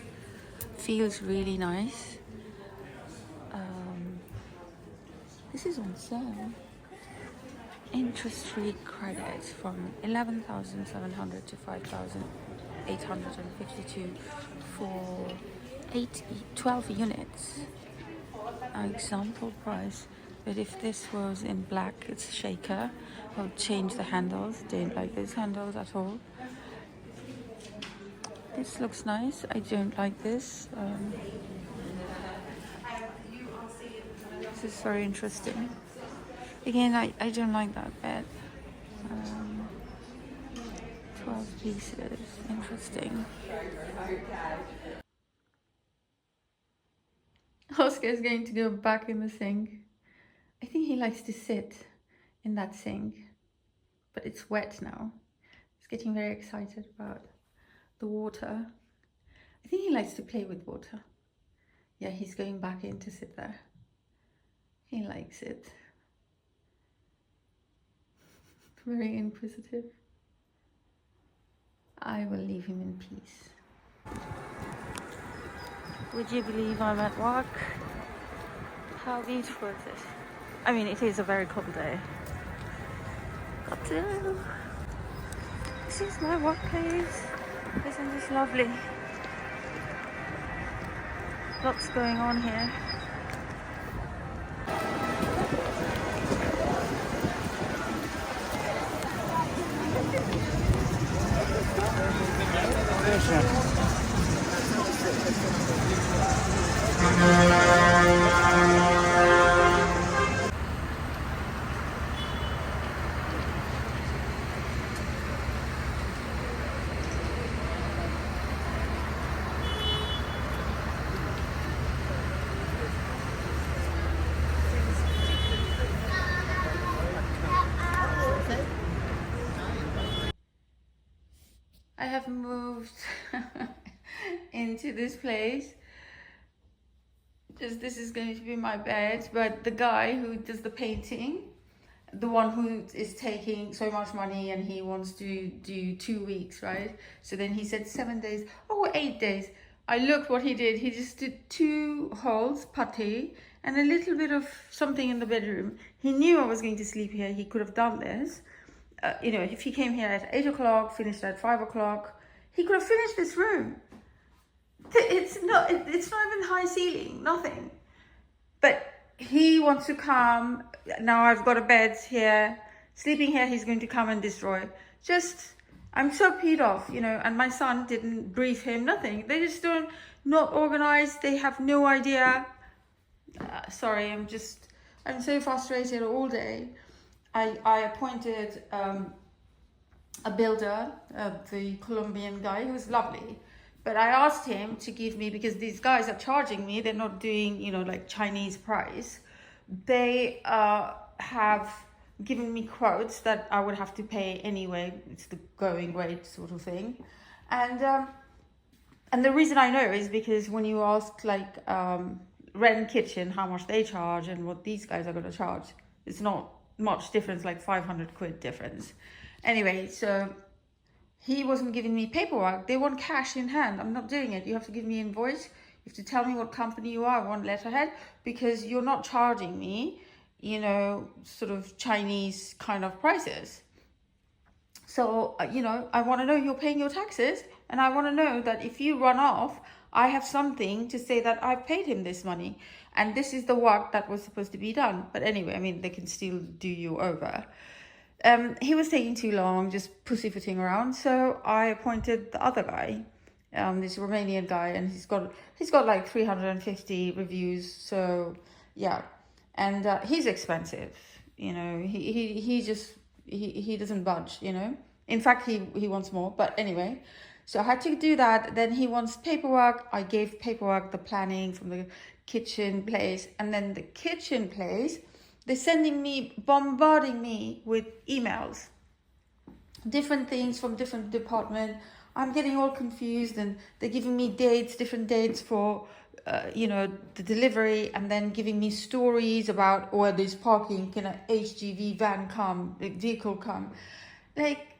Feels really nice. This is on sale. Interest-free credit from 11,700 to 5,852 for 12 units. Example price. But if this was in black, it's shaker. I'll change the handles. Don't like those handles at all. This looks nice. I don't like this. This is very interesting. Again, I don't like that bed. 12 pieces. Interesting. Oscar is going to go back in the sink. I think he likes to sit in that sink, but it's wet now. He's getting very excited about the water. I think he likes to play with water. Yeah, he's going back in to sit there. He likes it. Very inquisitive. I will leave him in peace. Would you believe I'm at work? How beautiful is it? I mean, it is a very cold day. But this is my workplace. Isn't this lovely? Lots going on here. I have moved into this place. Just this is going to be my bed, but the guy who does the painting, the one who is taking so much money and he wants to do 2 weeks, right? So then he said 7 days, 8 days. I looked what he did. He just did 2 holes, putty, and a little bit of something in the bedroom. He knew I was going to sleep here. He could have done this. If he came here at 8 o'clock, finished at 5 o'clock, he could have finished this room. It's not even high ceiling, nothing. But he wants to come. Now I've got a bed here, sleeping here. He's going to come and destroy. I'm so peed off, and my son didn't brief him, nothing. They just not organized. They have no idea. Sorry, I'm so frustrated all day. I appointed a builder, the Colombian guy, who was lovely. But I asked him to give me, because these guys are charging me, they're not doing, like Chinese price. They have given me quotes that I would have to pay anyway. It's the going rate sort of thing. And the reason I know is because when you ask Wren Kitchen how much they charge and what these guys are going to charge, it's not much difference, like 500 quid difference. Anyway, so he wasn't giving me paperwork. They want cash in hand. I'm not doing it. You have to give me an invoice. You have to tell me what company you are. I want letterhead, because you're not charging me, sort of Chinese kind of prices. So, I want to know you're paying your taxes, and I want to know that if you run off, I have something to say that I've paid him this money. And this is the work that was supposed to be done. But anyway, they can still do you over. He was taking too long, just pussyfooting around. So I appointed the other guy, this Romanian guy, and he's got like 350 reviews. So yeah, and he's expensive. He doesn't budge. In fact, he wants more. But anyway. So I had to do that. Then he wants paperwork. I gave paperwork, the planning from the kitchen place. And then the kitchen place, they're bombarding me with emails. Different things from different department. I'm getting all confused, and they're giving me different dates for, the delivery, and then giving me stories about, there's parking, can an HGV vehicle come?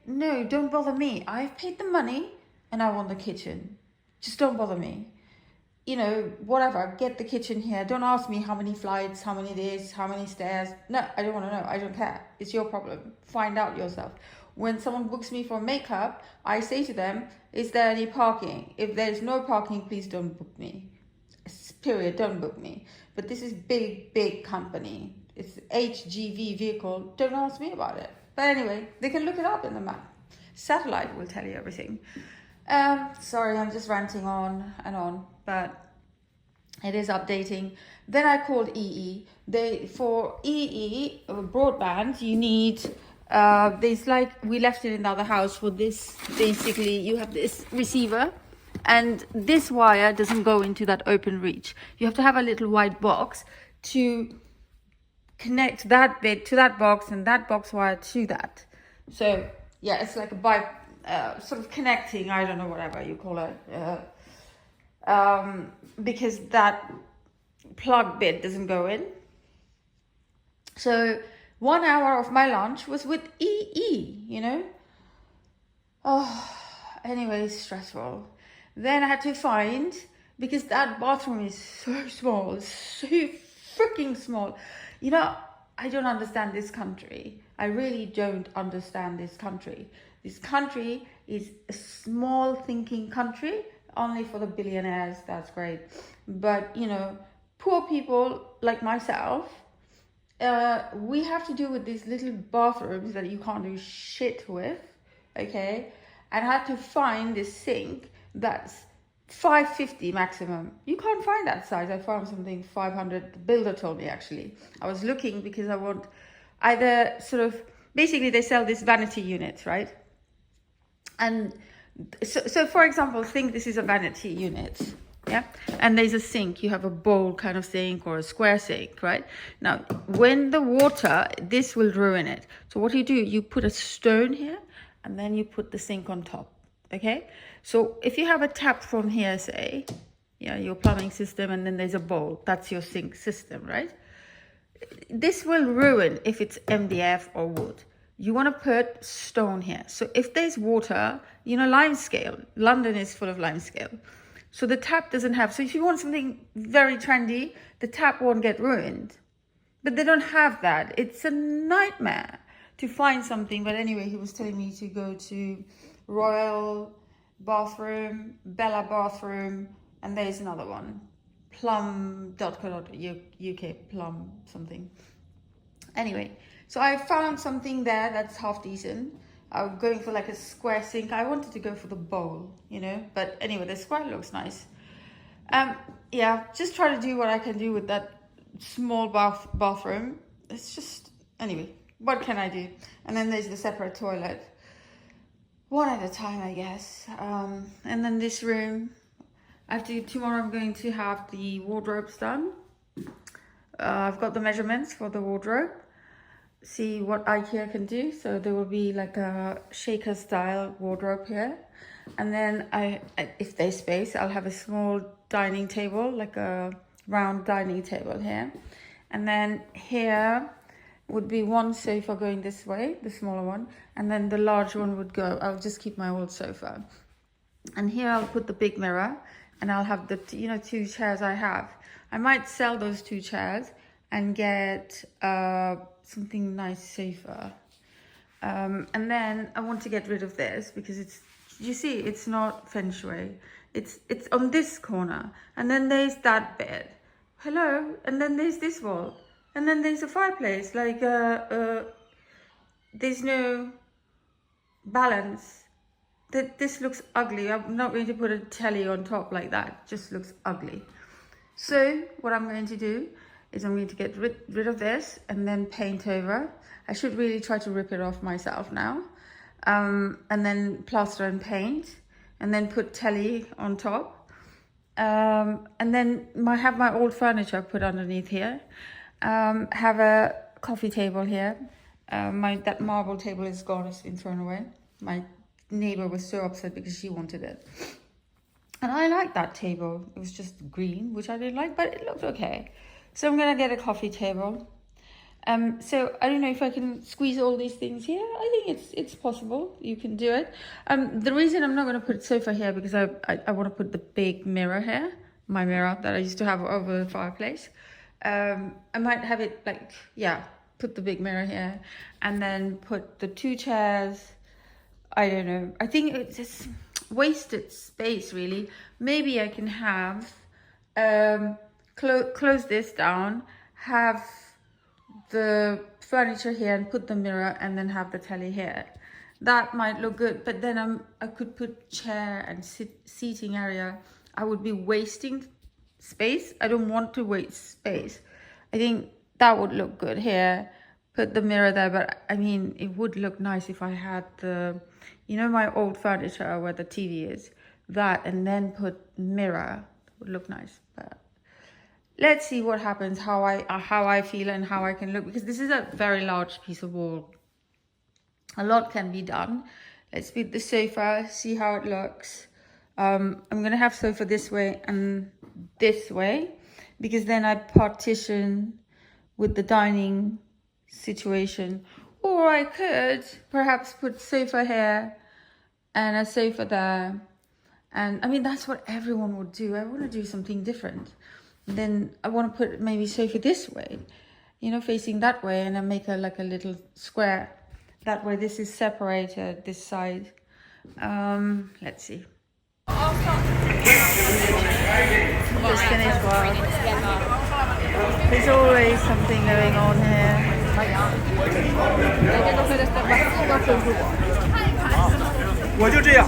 No, don't bother me. I've paid the money. And I want the kitchen. Just don't bother me. Whatever, get the kitchen here. Don't ask me how many flights, how many days, how many stairs. No, I don't want to know. I don't care. It's your problem. Find out yourself. When someone books me for makeup, I say to them, is there any parking? If there's no parking, please don't book me. Period, don't book me. But this is big company. It's HGV vehicle. Don't ask me about it. But anyway, they can look it up in the map. Satellite will tell you everything. Sorry, I'm just ranting on and on, but it is updating. Then I called EE. For EE broadband, you need there's like, we left it in the other house for this. Basically, you have this receiver, and this wire doesn't go into that open reach. You have to have a little white box to connect that bit to that box and that box wire to that. So yeah, it's like a sort of connecting, I don't know, whatever you call it, because that plug bit doesn't go in. So 1 hour of my lunch was with EE, you know. Oh, anyway, stressful. Then I had to find, because that bathroom is so small, so freaking small. You know, I don't understand this country. I really don't understand this country. This country is a small thinking country, only for the billionaires, that's great. But, you know, poor people like myself, we have to do with these little bathrooms that you can't do shit with, okay? And I had to find this sink that's 550 maximum. You can't find that size. I found something 500. The builder told me, actually. I was looking because I want either sort of, basically they sell this vanity unit, right? And so for example, think this is a vanity unit, yeah, and there's a sink. You have a bowl kind of sink or a square sink, right? Now when the water, this will ruin it. So what you do, you put a stone here and then you put the sink on top. Okay, so if you have a tap from here, say, yeah, your plumbing system, and then there's a bowl, that's your sink system, right? This will ruin if it's MDF or wood. You want to put stone here. So if there's water, you know, limescale, London is full of limescale. So the tap doesn't have, so if you want something very trendy, the tap won't get ruined. But they don't have that. It's a nightmare to find something. But anyway, he was telling me to go to Royal Bathroom, Bella Bathroom, and there's another one, plum.co.uk, plum something. Anyway, so I found something there that's half decent. I'm going for like a square sink. I wanted to go for the bowl, you know, but anyway, the square looks nice. Yeah, just try to do what I can do with that small bathroom. It's just, anyway, what can I do? And then there's the separate toilet. One at a time, I guess. And then this room, tomorrow I'm going to have the wardrobes done. I've got the measurements for the wardrobe. See what IKEA can do. So there will be like a shaker style wardrobe here. And then if there's space, I'll have a small dining table, like a round dining table here. And then here would be one sofa going this way, the smaller one. And then the large one would go, I'll just keep my old sofa. And here I'll put the big mirror, and I'll have the, you know, 2 chairs I have. I might sell those 2 chairs and get something nice, safer. And then I want to get rid of this because it's, you see, it's not feng shui. It's on this corner, and then there's that bed. Hello, and then there's this wall, and then there's a fireplace. Like there's no balance. This looks ugly. I'm not going to put a telly on top like that. It just looks ugly. So what I'm going to do is I'm going to get rid of this and then paint over. I should really try to rip it off myself now. And then plaster and paint, and then put telly on top. And then have my old furniture put underneath here. Have a coffee table here. That marble table is gone, it's been thrown away. My neighbor was so upset because she wanted it. And I like that table. It was just green, which I didn't like, but it looked okay. So I'm gonna get a coffee table. So I don't know if I can squeeze all these things here. I think it's possible. You can do it. The reason I'm not gonna put sofa here because I want to put the big mirror here, my mirror that I used to have over the fireplace. I might have it like, yeah, put the big mirror here, and then put the 2 chairs. I don't know. I think it's just wasted space, really. Maybe I can have close this down, have the furniture here, and put the mirror, and then have the telly here. That might look good, but then I could put chair and seating area. I would be wasting space. I don't want to waste space. I think that would look good here. Put the mirror there, but I mean, it would look nice if I had the, you know, my old furniture where the TV is, that, and then put mirror. Would look nice, but let's see what happens, how I feel and how I can look, because this is a very large piece of wall. A lot can be done. Let's put the sofa, see how it looks. I'm gonna have sofa this way and this way, because then I partition with the dining situation. Or I could perhaps put sofa here and a sofa there. And I mean, that's what everyone would do. I want to do something different. And then I want to put maybe sofa this way, you know, facing that way, and then make like a little square. That way this is separated, this side. Let's see. Just finished work. There's always something going on here. 我就这样。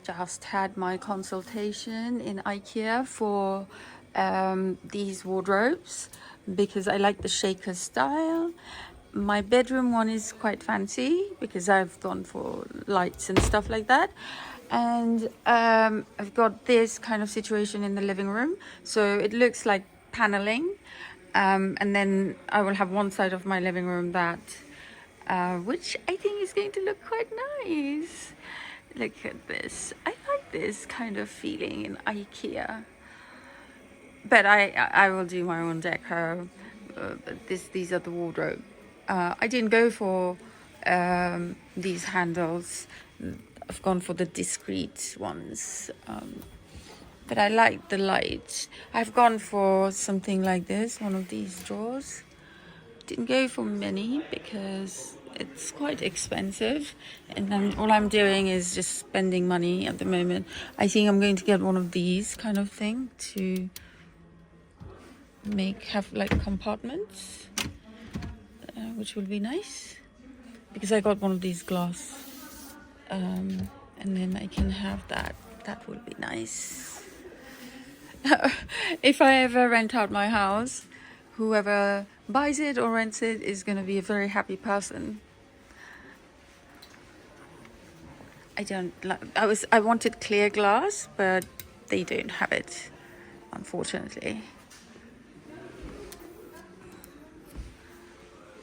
Just had my consultation in IKEA for these wardrobes because I like the shaker style. My bedroom one is quite fancy because I've gone for lights and stuff like that. And I've got this kind of situation in the living room. So it looks like paneling. And then I will have one side of my living room that, which I think is going to look quite nice. Look at this. I like this kind of feeling in IKEA. But I will do my own deco. But these are the wardrobe. I didn't go for these handles. I've gone for the discreet ones. But I like the light. I've gone for something like this, one of these drawers. Didn't go for many because it's quite expensive, and then all I'm doing is just spending money at the moment. I think I'm going to get one of these kind of thing to have like compartments, which will be nice because I got one of these glass, and then I can have that. That will be nice. If I ever rent out my house, whoever buys it or rents it is going to be a very happy person. I wanted clear glass, but they don't have it, unfortunately.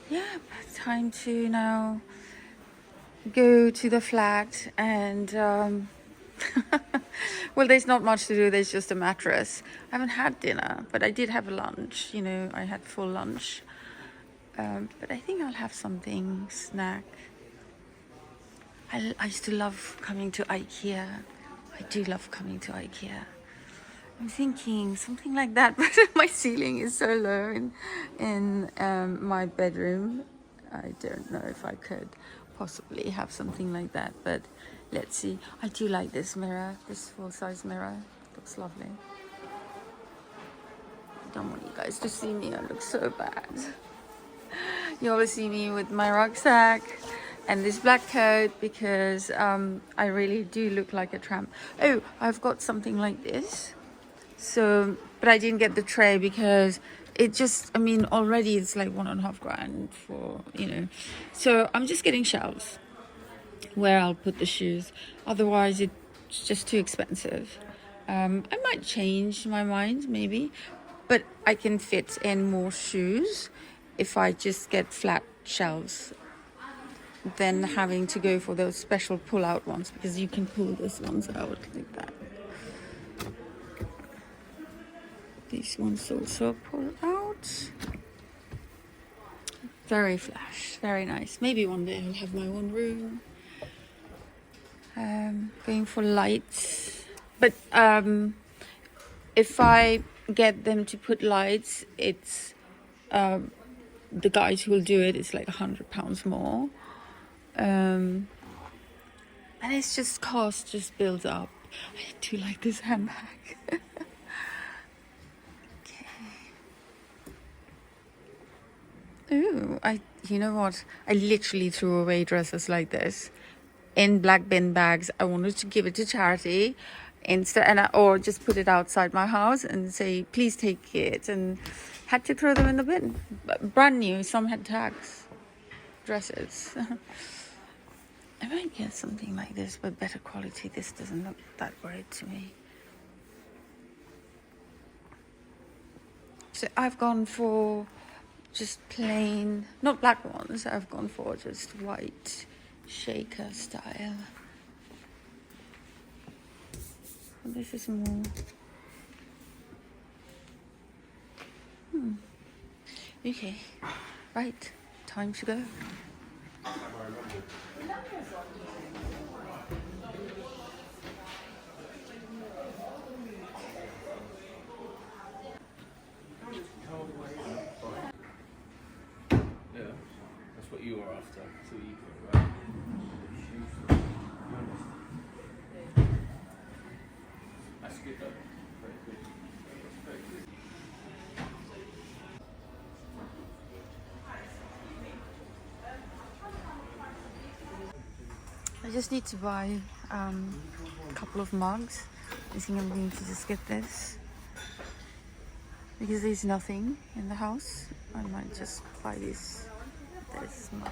Yeah, time to now go to the flat and well, there's not much to do. There's just a mattress. I haven't had dinner, but I did have a lunch. You know, I had full lunch. But I think I'll have something, snack. I used to love coming to IKEA. I do love coming to IKEA. I'm thinking something like that, but my ceiling is so low in my bedroom. I don't know if I could possibly have something like that, but let's see. I do like this mirror, this full-size mirror. It looks lovely. I don't want you guys to see me. I look so bad. You always see me with my rucksack and this black coat because I really do look like a tramp. Oh, I've got something like this. So, but I didn't get the tray because it just, I mean, already it's like $1.5 grand for, you know. So I'm just getting shelves where I'll put the shoes. Otherwise, it's just too expensive. I might change my mind, maybe, but I can fit in more shoes if I just get flat shelves than having to go for those special pull-out ones, because you can pull these ones out like that. These ones also pull out. Very flash, very nice. Maybe one day I'll have my own room. Going for lights, but if I get them to put lights, it's the guys who will do it. It's like £100 more, and it's just cost just builds up. I do like this handbag. Okay. Ooh, you know what? I literally threw away dresses like this in black bin bags. I wanted to give it to charity instead, or just put it outside my house and say, please take it, and had to throw them in the bin. Brand new, some had tags, dresses. I might get something like this, but better quality. This doesn't look that great to me. So I've gone for just plain, not black ones. I've gone for just white shaker style. This is more. Okay, right, time to go. Yeah, that's what you were after. So you right? That's good though. Very good. Very good. I just need to buy a couple of mugs. I think I'm going to just get this because there's nothing in the house. I might just buy this mug.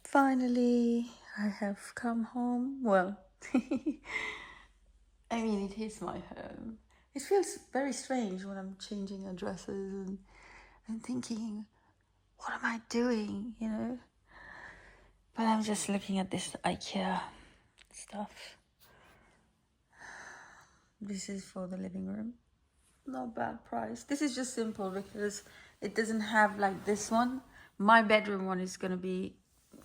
Finally, I have come home. Well, I mean, it is my home. It feels very strange when I'm changing addresses and I'm thinking, what am I doing, you know? But I'm just looking at this IKEA stuff. This is for the living room. Not bad price. This is just simple because it doesn't have like this one. My bedroom one is going to be,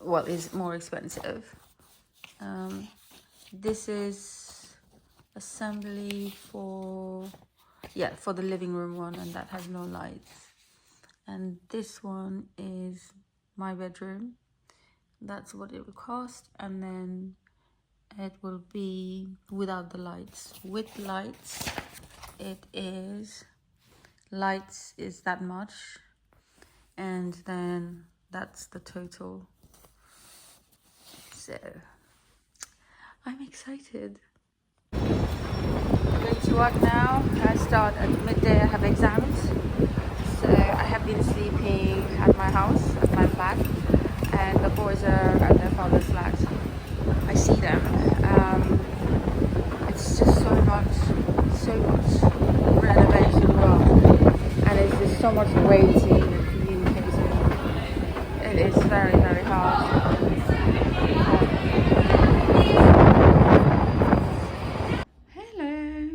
well, is more expensive. This is assembly for the living room one, and that has no lights. And this one is my bedroom. That's what it will cost. And then it will be without the lights. With lights, lights is that much, and then that's the total. So I'm excited. Going to work now. I start at midday. I have exams, so I have been sleeping at my house, at my flat, and the boys are at their father's flat. I see them. It's just so much renovation work, and it's just so much waiting and communicating. It is very, very hard. Hello.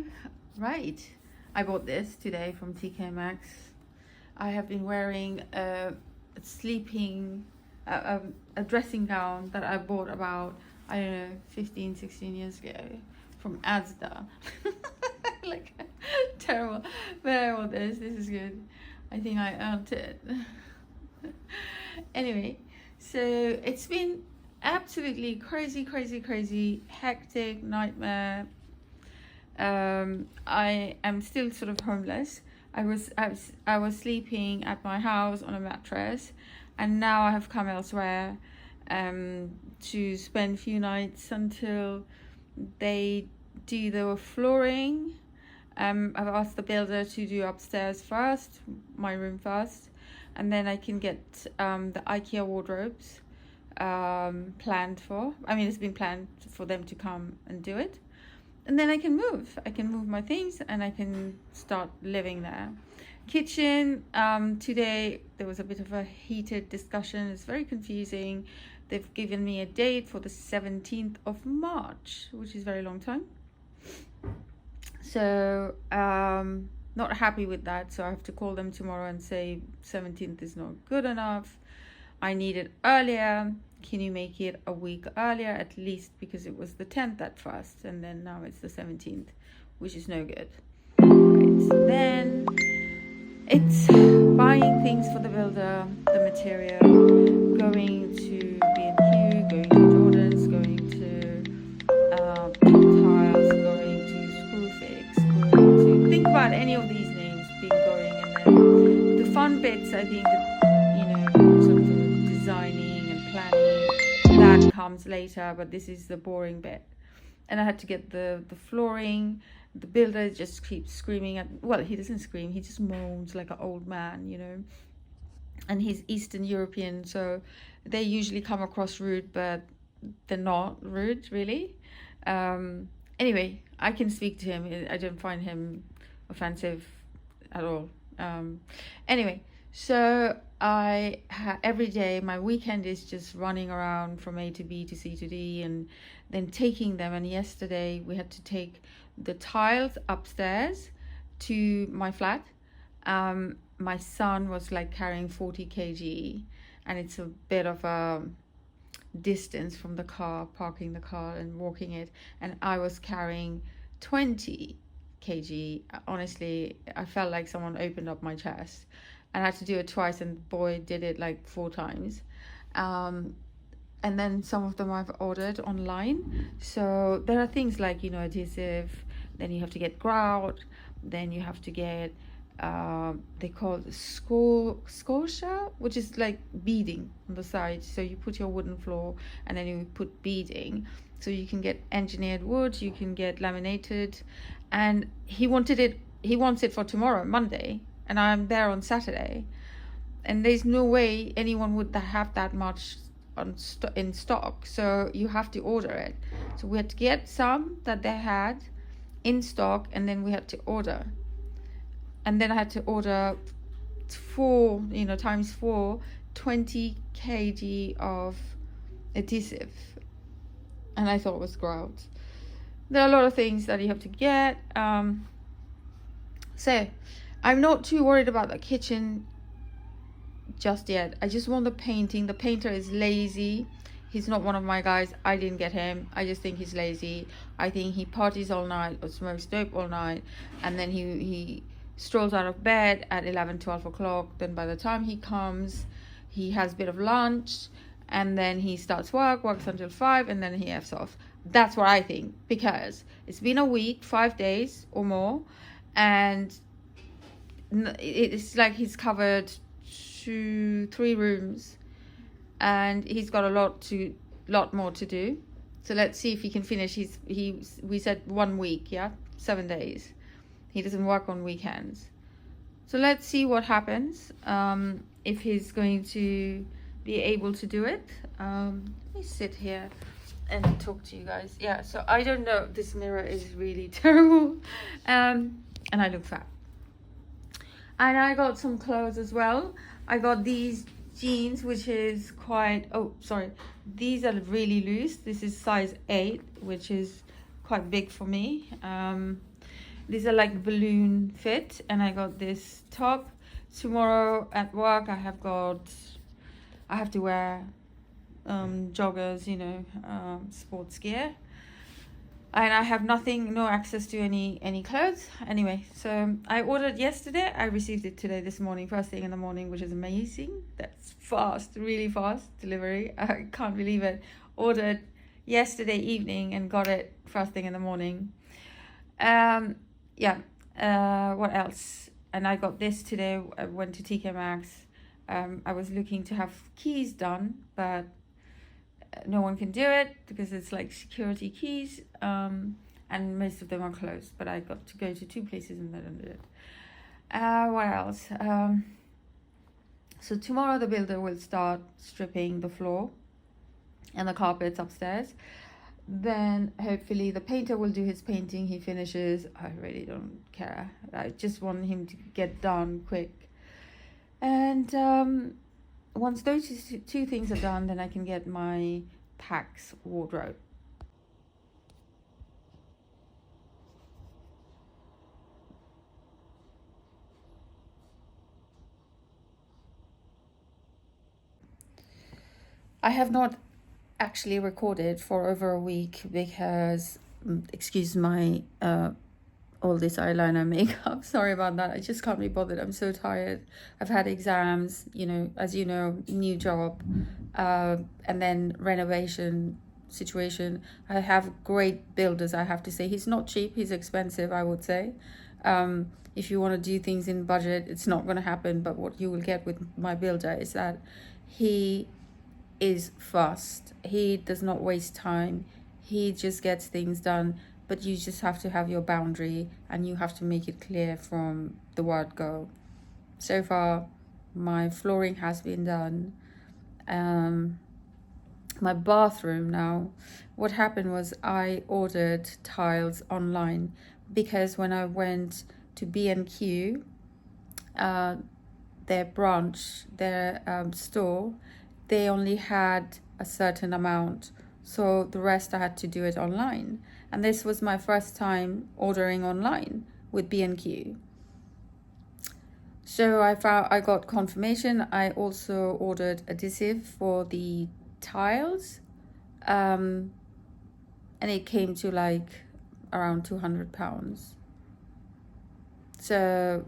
Right, I bought this today from TK Maxx. I have been wearing a dressing gown that I bought about, I don't know, 15, 16 years ago from Asda. Like, terrible. But I bought this. This is good. I think I earned it. Anyway, so it's been absolutely crazy, hectic nightmare. I am still sort of homeless. I was sleeping at my house on a mattress, and now I have come elsewhere to spend a few nights until they do the flooring. I've asked the builder to do upstairs first, my room first, and then I can get the IKEA wardrobes planned for. I mean, it's been planned for them to come and do it. And then I can move my things and I can start living there. Kitchen, today there was a bit of a heated discussion. It's very confusing. They've given me a date for the 17th of March, which is a very long time. So not happy with that, so I have to call them tomorrow and say 17th is not good enough. I need it earlier. Can you make it a week earlier at least, because it was the 10th at first and then now it's the 17th, which is no good. Right, then it's buying things for the builder, the material, going to B&Q, going to Jordan's, going to tiles, going to Screwfix, going to think about any of these names being going, and then the fun bits, I think, that, sort of the designing and planning, that comes later, but this is the boring bit. And I had to get the flooring. The builder just keeps screaming he doesn't scream, he just moans like an old man, and he's Eastern European, so they usually come across rude, but they're not rude, really. Anyway, I can speak to him. I don't find him offensive at all. Anyway, so every day, my weekend is just running around from A to B to C to D, and then taking them. And yesterday we had to take the tiles upstairs to my flat. My son was like carrying 40 kg, and it's a bit of a distance from the car, parking the car and walking it, and I was carrying 20 kg. Honestly, I felt like someone opened up my chest, and I had to do it twice, and the boy did it like 4 times. And then some of them I've ordered online. So there are things like, adhesive, then you have to get grout, then you have to get they call it scotia, which is like beading on the side. So you put your wooden floor and then you put beading, so you can get engineered wood, you can get laminated. And he wants it for tomorrow, Monday, and I'm there on Saturday, and there's no way anyone would have that much in stock, so you have to order it. So we had to get some that they had in stock, and then we had to order. And then I had to order 4, times 4, 20 kg of adhesive. And I thought it was grout. There are a lot of things that you have to get. So I'm not too worried about the kitchen just yet. I just want the painting. The painter is lazy. He's not one of my guys. I didn't get him. I just think he's lazy. I think he parties all night or smokes dope all night, and then he strolls out of bed at 11-12 o'clock. Then by the time he comes, he has a bit of lunch, and then he starts works until 5, and then he F's off. That's what I think, because it's been a week, 5 days or more, and it's like he's covered 2-3 rooms, and he's got a lot more to do. So let's see if he can finish. We said 1 week, 7 days. He doesn't work on weekends. So let's see what happens, if he's going to be able to do it. Let me sit here and talk to you guys. So I don't know. This mirror is really terrible. And I look fat. And I got some clothes as well. I got these jeans, which is these are really loose. This is size 8, which is quite big for me. These are like balloon fit, and I got this top. Tomorrow at work I have to wear joggers, sports gear, and I have no access to any clothes. Anyway, so I ordered yesterday. I received it this morning, first thing in the morning, which is amazing. That's fast, really fast delivery. I can't believe it. Ordered yesterday evening and got it first thing in the morning. What else? And I got this today. I went to TK Maxx. I was looking to have keys done, but no one can do it because it's like security keys, and most of them are closed. But I got to go to 2 places and they don't do it. What else? So tomorrow the builder will start stripping the floor and the carpets upstairs. Then hopefully the painter will do his painting. He finishes. I really don't care. I just want him to get done quick. And once those 2 things are done, then I can get my Pax wardrobe. I have not actually recorded for over a week because, excuse my all this eyeliner makeup. Sorry about that. I just can't be bothered. I'm so tired. I've had exams, as you know, new job, and then renovation situation. I have great builders, I have to say. He's not cheap, he's expensive, I would say. If you want to do things in budget, it's not going to happen. But what you will get with my builder is that he is fast. He does not waste time. He just gets things done. But you just have to have your boundary and you have to make it clear from the word go. So far, my flooring has been done. My bathroom now, what happened was I ordered tiles online because when I went to B&Q, their branch, their store, they only had a certain amount. So the rest I had to do it online. And this was my first time ordering online with B&Q. So I got confirmation. I also ordered adhesive for the tiles. And it came to like around £200. So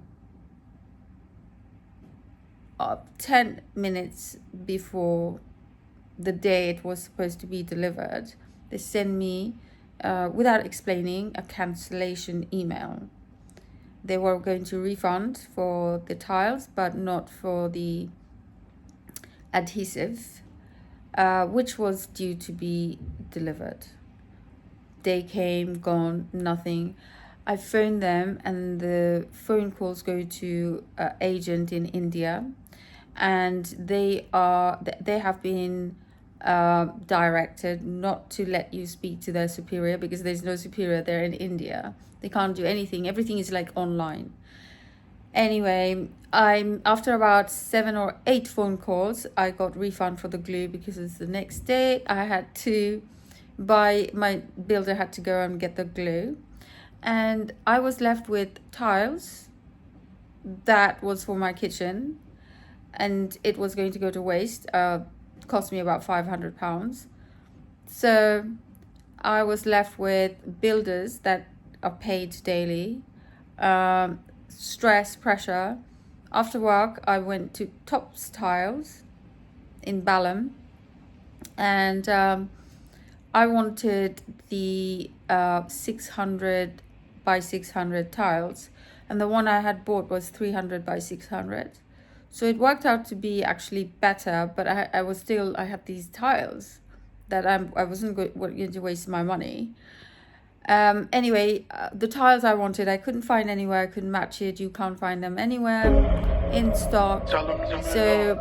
10 minutes before the day it was supposed to be delivered, they sent me, without explaining, a cancellation email. They were going to refund for the tiles, but not for the adhesive, which was due to be delivered. Day came, gone, nothing. I phoned them and the phone calls go to an agent in India, and they have been directed not to let you speak to their superior because there's no superior there in India. They can't do anything. Everything is like online. Anyway, after about 7 or 8 phone calls, I got refund for the glue because it's the next day. I had to my builder had to go and get the glue, and I was left with tiles that was for my kitchen, and it was going to go to waste. Cost me about £500. So I was left with builders that are paid daily, stress, pressure. After work, I went to Tops Tiles in Balham, and I wanted the 600 by 600 tiles, and the one I had bought was 300 by 600. So it worked out to be actually better, but I had these tiles that I wasn't going to waste my money. Anyway, the tiles I wanted, I couldn't find anywhere. I couldn't match it. You can't find them anywhere in stock. So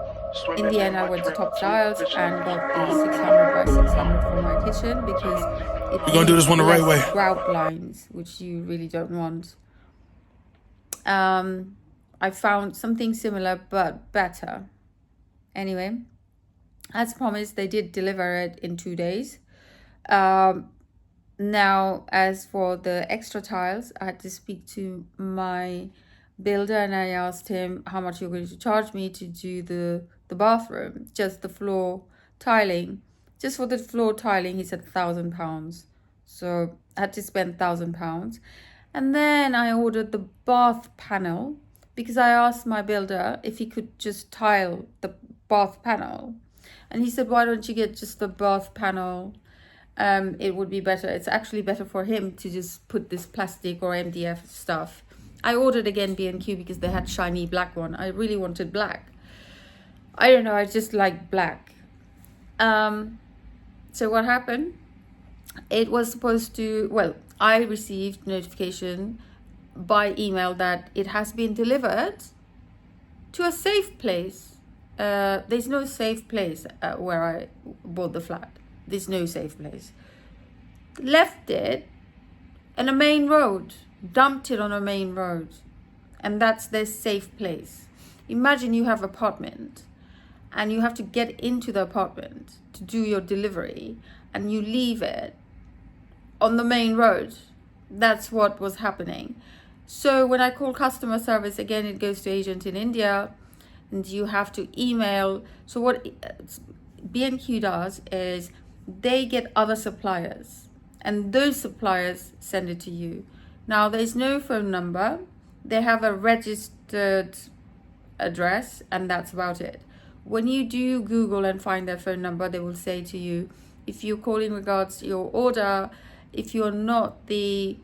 in the end, I went to Top Tiles and got the 600 by 600 for my kitchen because we're gonna do this one the right way. Grout lines, which you really don't want. I found something similar but better. Anyway, as promised, they did deliver it in 2 days. Now, as for the extra tiles, I had to speak to my builder and I asked him how much you're going to charge me to do the bathroom, just the floor tiling. Just for the floor tiling, he said £1,000. So I had to spend £1,000. And then I ordered the bath panel because I asked my builder if he could just tile the bath panel. And he said, why don't you get just the bath panel? It would be better. It's actually better for him to just put this plastic or MDF stuff. I ordered again B&Q because they had shiny black one. I really wanted black. I don't know, I just like black. So what happened? It was supposed to, well, I received notification by email that it has been delivered to a safe place. There's no safe place where I bought the flat. There's no safe place. Left it on a main road, dumped it on a main road, and that's their safe place. Imagine you have an apartment and you have to get into the apartment to do your delivery and you leave it on the main road. That's what was happening. So when I call customer service, again, it goes to agent in India and you have to email. So what B&Q does is they get other suppliers, and those suppliers send it to you. Now, there's no phone number. They have a registered address, and that's about it. When you do Google and find their phone number, they will say to you, if you call in regards to your order, if you're not the,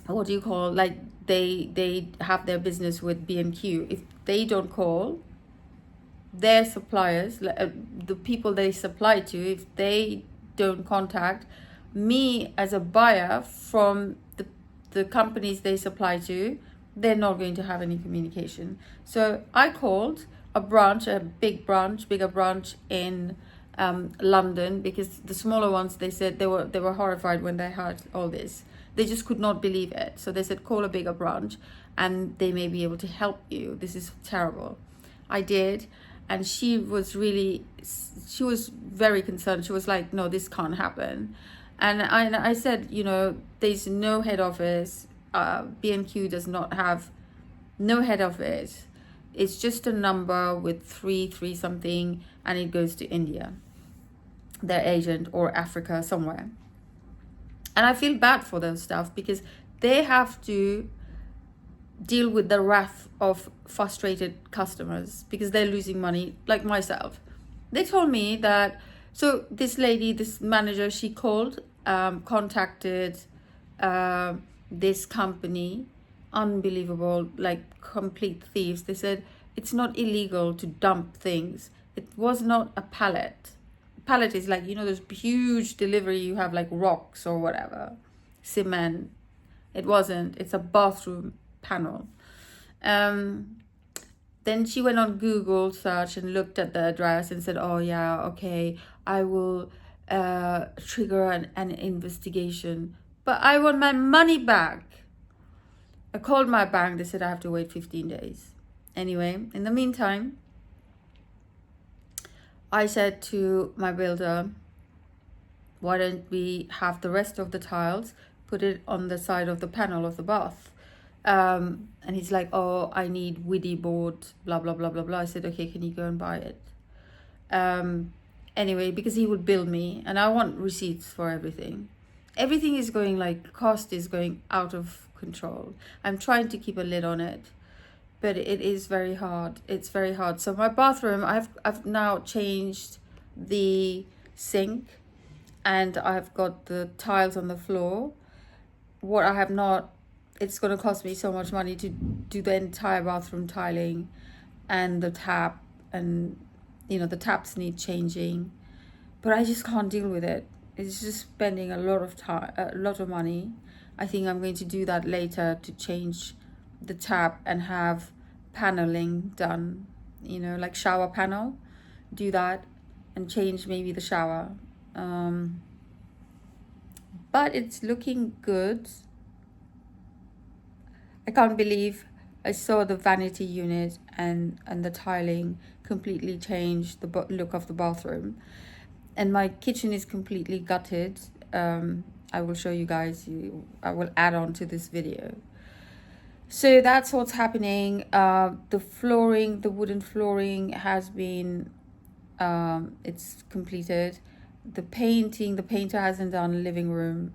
what do you call, like they have their business with B&Q, if they don't call their suppliers, the people they supply to, if they don't contact me as a buyer from the companies they supply to, they're not going to have any communication. So I called a branch, a bigger branch in London, because the smaller ones, they said they were horrified when they heard all this. They just could not believe it. So they said, call a bigger branch and they may be able to help you. This is terrible. I did. And she was very concerned. She was like, no, this can't happen. And I said, there's no head office. B&Q does not have no head office. It's just a number with three something, and it goes to India, their agent, or Africa somewhere. And I feel bad for those stuff, because they have to deal with the wrath of frustrated customers because they're losing money, like myself. They told me that, so this lady, this manager, she called, contacted this company, unbelievable, like complete thieves. They said it's not illegal to dump things. It was not a pallet. Pallet is like, those huge delivery you have, like rocks or whatever, cement. It wasn't. It's a bathroom panel. Then she went on Google search and looked at the address and said, oh yeah, okay, I will trigger an investigation, but I want my money back. I called my bank. They said I have to wait 15 days. Anyway, in the meantime, I said to my builder, why don't we have the rest of the tiles, put it on the side of the panel of the bath? And he's like, oh, I need woody board, blah, blah, blah, blah, blah. I said, okay, can you go and buy it? Anyway, because he would bill me, and I want receipts for everything. Everything is going, like, cost is going out of control. I'm trying to keep a lid on it, but it is very hard. It's very hard. So my bathroom, I've now changed the sink, and I've got the tiles on the floor. What I have not, it's going to cost me so much money to do the entire bathroom tiling and the tap, and the taps need changing, but I just can't deal with it. It's just spending a lot of time, a lot of money. I think I'm going to do that later, to change the tap and have paneling done, like shower panel, do that and change maybe the shower. But it's looking good. I can't believe I saw the vanity unit and the tiling completely changed the look of the bathroom. And my kitchen is completely gutted. I will show you guys. I will add on to this video. So that's what's happening. The flooring, the wooden flooring has been, it's completed. The painter hasn't done living room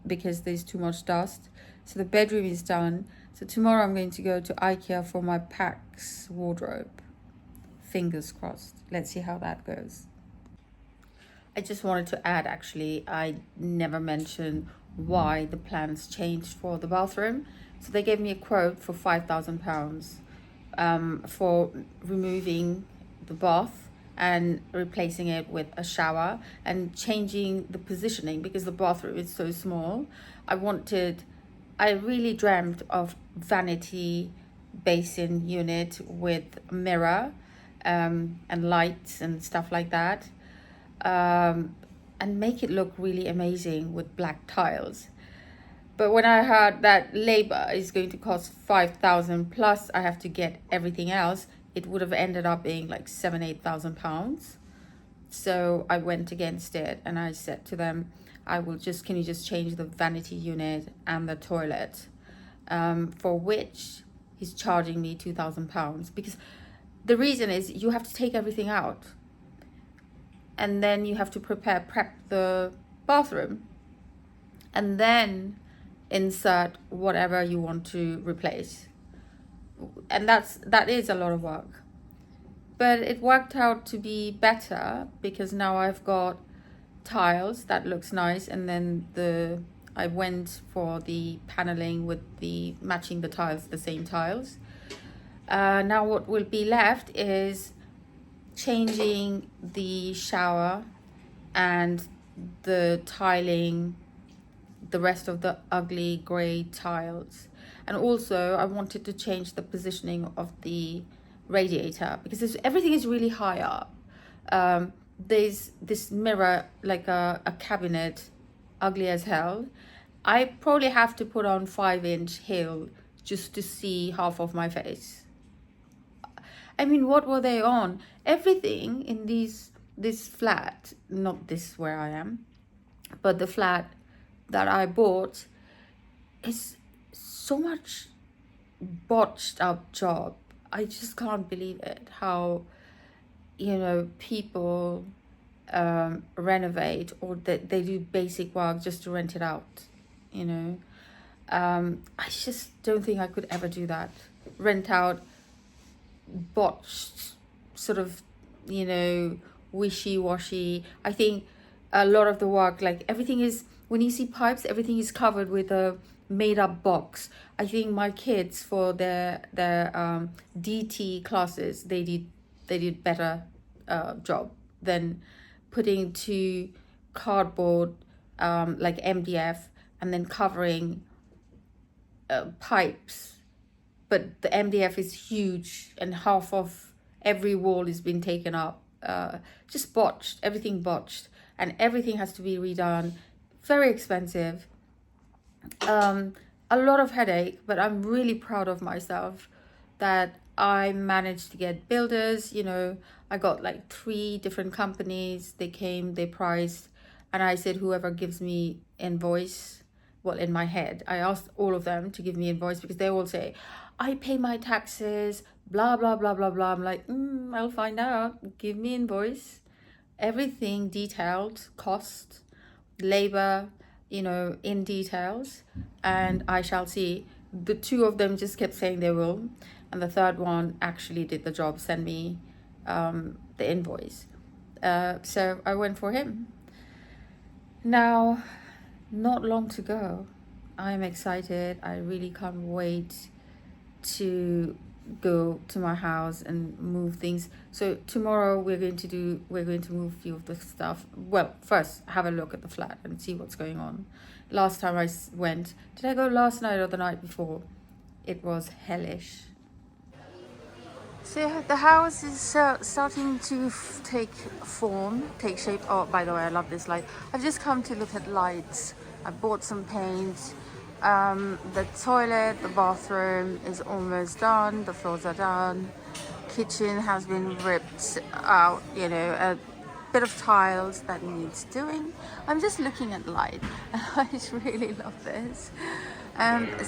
because there's too much dust. So the bedroom is done. So tomorrow I'm going to go to IKEA for my Pax wardrobe. Fingers crossed. Let's see how that goes. I just wanted to add, actually, I never mentioned why the plans changed for the bathroom. So they gave me a quote for £5,000 for removing the bath and replacing it with a shower and changing the positioning, because the bathroom is so small. I really dreamt of vanity basin unit with mirror and lights and stuff like that, and make it look really amazing with black tiles. But when I heard that labor is going to cost 5,000 plus I have to get everything else, it would have ended up being like £8,000. So I went against it, and I said to them, can you just change the vanity unit and the toilet, for which he's charging me £2,000, because the reason is you have to take everything out. and then you have to prep the bathroom, and then insert whatever you want to replace. And that is a lot of work. But it worked out to be better because now I've got tiles that looks nice, and then I went for the paneling with the matching the tiles, the same tiles. Now what will be left is changing the shower and the tiling, the rest of the ugly grey tiles. And also I wanted to change the positioning of the radiator because everything is really high up. There's this mirror, like a cabinet, ugly as hell. I probably have to put on 5-inch heel just to see half of my face. I mean, what were they on? Everything in this flat, not this where I am, but the flat that I bought is so much botched up job. I just can't believe it, how, you know, people renovate, or that they do basic work just to rent it out, you know. I just don't think I could ever do that. Rent out botched, sort of, you know, wishy-washy. I think a lot of the work, like everything is, when you see pipes, everything is covered with a made-up box. I think my kids, for their DT classes, they did better job than putting two cardboard like MDF and then covering pipes. But the MDF is huge and half of every wall has been taken up. Just botched, everything botched, and everything has to be redone. Very expensive. A lot of headache, but I'm really proud of myself that I managed to get builders. You know, I got like 3 different companies. They came, they priced, and I said, whoever gives me invoice, well, in my head, I asked all of them to give me invoice because they all say, I pay my taxes, blah, blah, blah, blah, blah. I'm like, I'll find out. Give me invoice. Everything detailed, cost, labor, you know, in details, and I shall see. The 2 of them just kept saying they will, and the 3rd one actually did the job, send me the invoice. So I went for him. Now, not long to go. I'm excited. I really can't wait to go to my house and move things. So tomorrow we're going to move a few of the stuff. Well, first have a look at the flat and see what's going on. Last time I went, did I go last night or the night before? It was hellish. So the house is starting to take shape. Oh, by the way, I love this light. I've just come to look at lights. I bought some paint. The toilet, the bathroom is almost done. The floors are done. Kitchen has been ripped out, you know, a bit of tiles that needs doing. I'm just looking at light. I just really love this.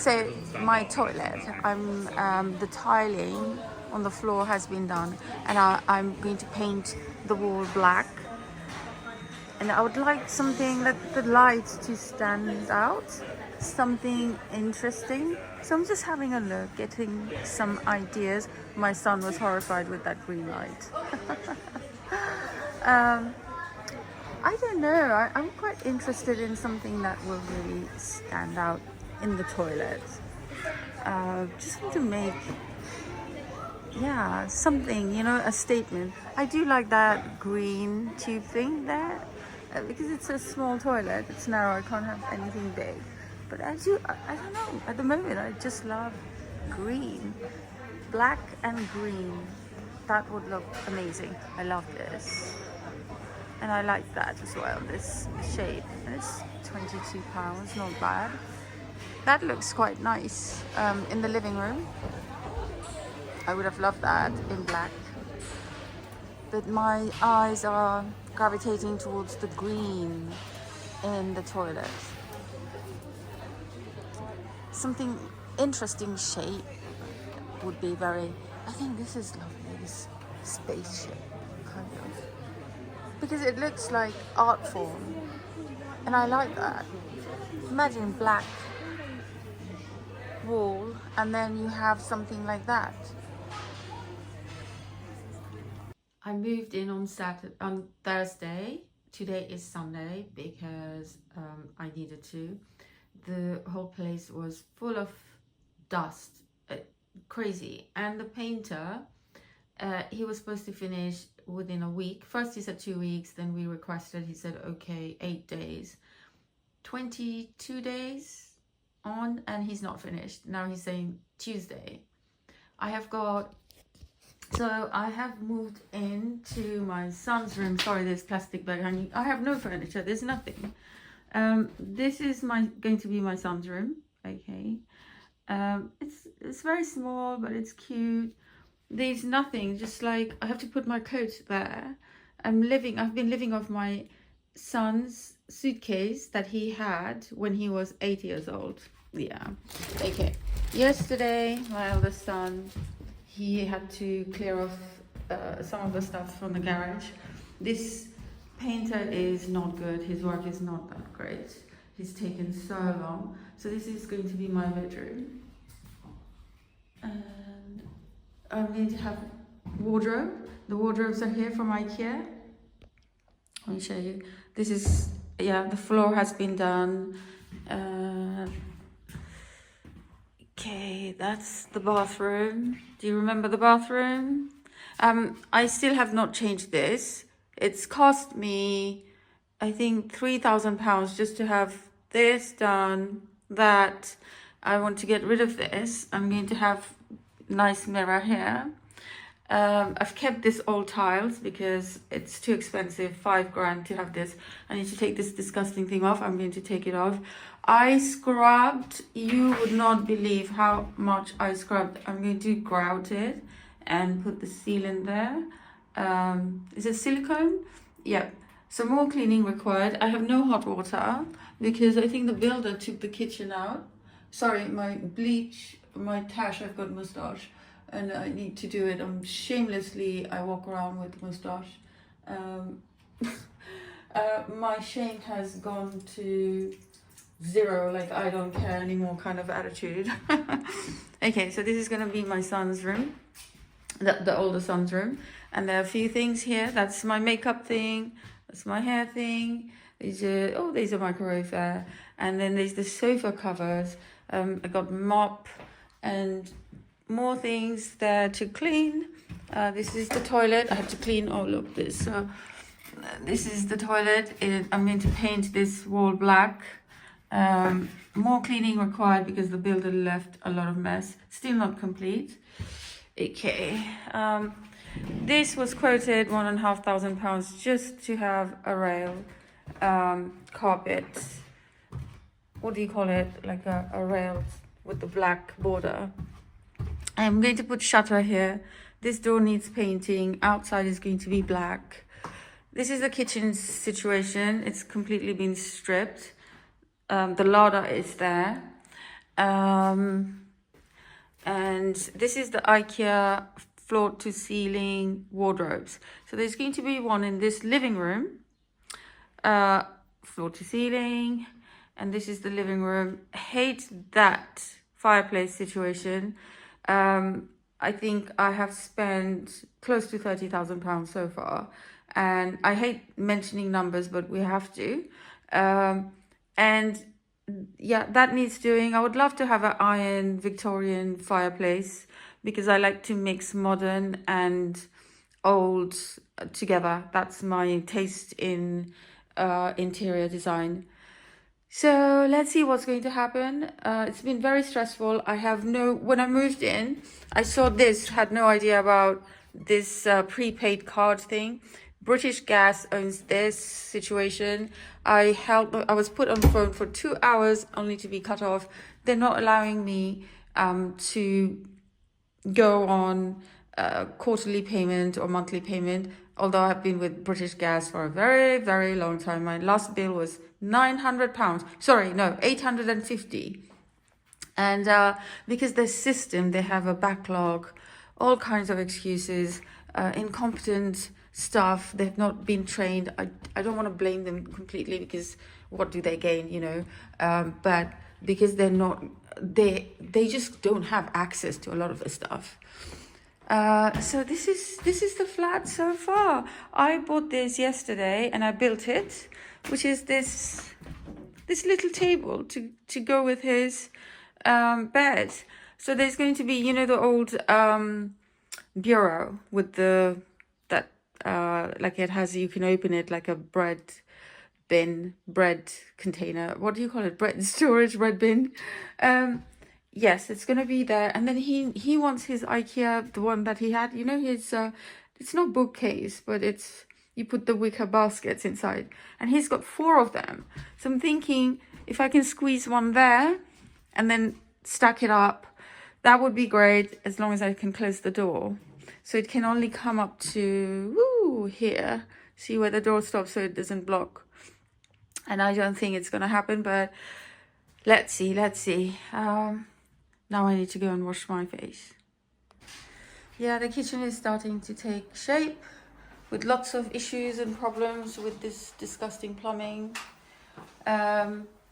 So my toilet, the tiling on the floor has been done, and I'm going to paint the wall black. And I would like something that the light to stand out, something interesting. So I'm just having a look, getting some ideas. My son was horrified with that green light. I don't know, I'm quite interested in something that will really stand out in the toilet. Just want to make, yeah, something, you know, a statement. I do like that green tube thing there, because it's a small toilet, it's narrow, I can't have anything big. But I don't know, at the moment I just love green. Black and green, that would look amazing. I love this. And I like that as well, this shape. And it's £22, not bad. That looks quite nice in the living room. I would have loved that in black. But my eyes are gravitating towards the green in the toilet. Something interesting shape would be very, I think this is lovely, this spaceship kind of. because it looks like art form, and I like that. Imagine black wall and then you have something like that. I moved in on Thursday. Today is Sunday because I needed to. The whole place was full of dust, crazy. And the painter, he was supposed to finish within a week. First he said 2 weeks, then we requested, he said okay, 8 days. 22 days on and he's not finished. Now he's saying Tuesday. I have moved into my son's room. Sorry, there's plastic bag hanging. I have no furniture, there's nothing. This is going to be my son's room. Okay. It's very small, but it's cute. There's nothing, just like I have to put my coat there. I've been living off my son's suitcase that he had when he was 8 years old. Yeah. Okay. Yesterday, my eldest son, he had to clear off some of the stuff from the garage. This painter is not good. His work is not that great. He's taken so long. So this is going to be my bedroom. And I'm going to have wardrobe. The wardrobes are here from IKEA. Let me show you. This is, yeah, the floor has been done. Okay, that's the bathroom. Do you remember the bathroom? I still have not changed this. It's cost me, I think, £3,000 just to have this done. That I want to get rid of this. I'm going to have nice mirror here. I've kept this old tiles because it's too expensive, £5 to have this. I need to take this disgusting thing off. I'm going to take it off. I scrubbed, you would not believe how much I scrubbed. I'm going to grout it and put the seal in there. Is it silicone? Yep. So more cleaning required. I have no hot water because I think the builder took the kitchen out. Sorry, my bleach, my tash, I've got moustache. And I need to do it. Shamelessly, I walk around with moustache. My shame has gone to 0, like I don't care anymore kind of attitude. Okay, so this is gonna be my son's room, the older son's room. And there are a few things here. That's my makeup thing. That's my hair thing. There's a microwave there. And then there's the sofa covers. I got mop and more things there to clean. This is the toilet. I have to clean all of this. So this is the toilet. I'm going to paint this wall black. More cleaning required because the builder left a lot of mess. Still not complete. Okay. This was quoted £1,500 just to have a rail carpet. What do you call it? Like a rail with the black border. I'm going to put shutter here. This door needs painting. Outside is going to be black. This is the kitchen situation. It's completely been stripped. The larder is there. And this is the IKEA floor to ceiling wardrobes. So there's going to be one in this living room, floor to ceiling. And this is the living room. Hate that fireplace situation. I think I have spent close to £30,000 so far, and I hate mentioning numbers, but we have to. And yeah, that needs doing. I would love to have an iron Victorian fireplace because I like to mix modern and old together. That's my taste in interior design. So let's see what's going to happen. It's been very stressful. When I moved in, I saw this, had no idea about this prepaid card thing. British Gas owns this situation. I was put on the phone for 2 hours only to be cut off. They're not allowing me to go on quarterly payment or monthly payment, although I've been with British Gas for a very, very long time. My last bill was £900. Sorry, no, 850. And because their system, they have a backlog, all kinds of excuses. incompetent staff. They've not been trained. I don't want to blame them completely, because what do they gain, you know? But because they're not, they just don't have access to a lot of the stuff. So this is the flat so far. I bought this yesterday and I built it, which is this little table to go with his bed. So there's going to be, you know, the old bureau with that like it has, you can open it like a bread container. What do you call it? Bread storage, bread bin. Yes, it's gonna be there. And then he wants his IKEA, the one that he had, you know, his it's not bookcase, but it's, you put the wicker baskets inside, and he's got 4 of them. So I'm thinking if I can squeeze one there and then stack it up, that would be great, as long as I can close the door. So it can only come up to here. See where the door stops, so it doesn't block. And I don't think it's gonna happen, but let's see. Now I need to go and wash my face. Yeah, the kitchen is starting to take shape, with lots of issues and problems with this disgusting plumbing.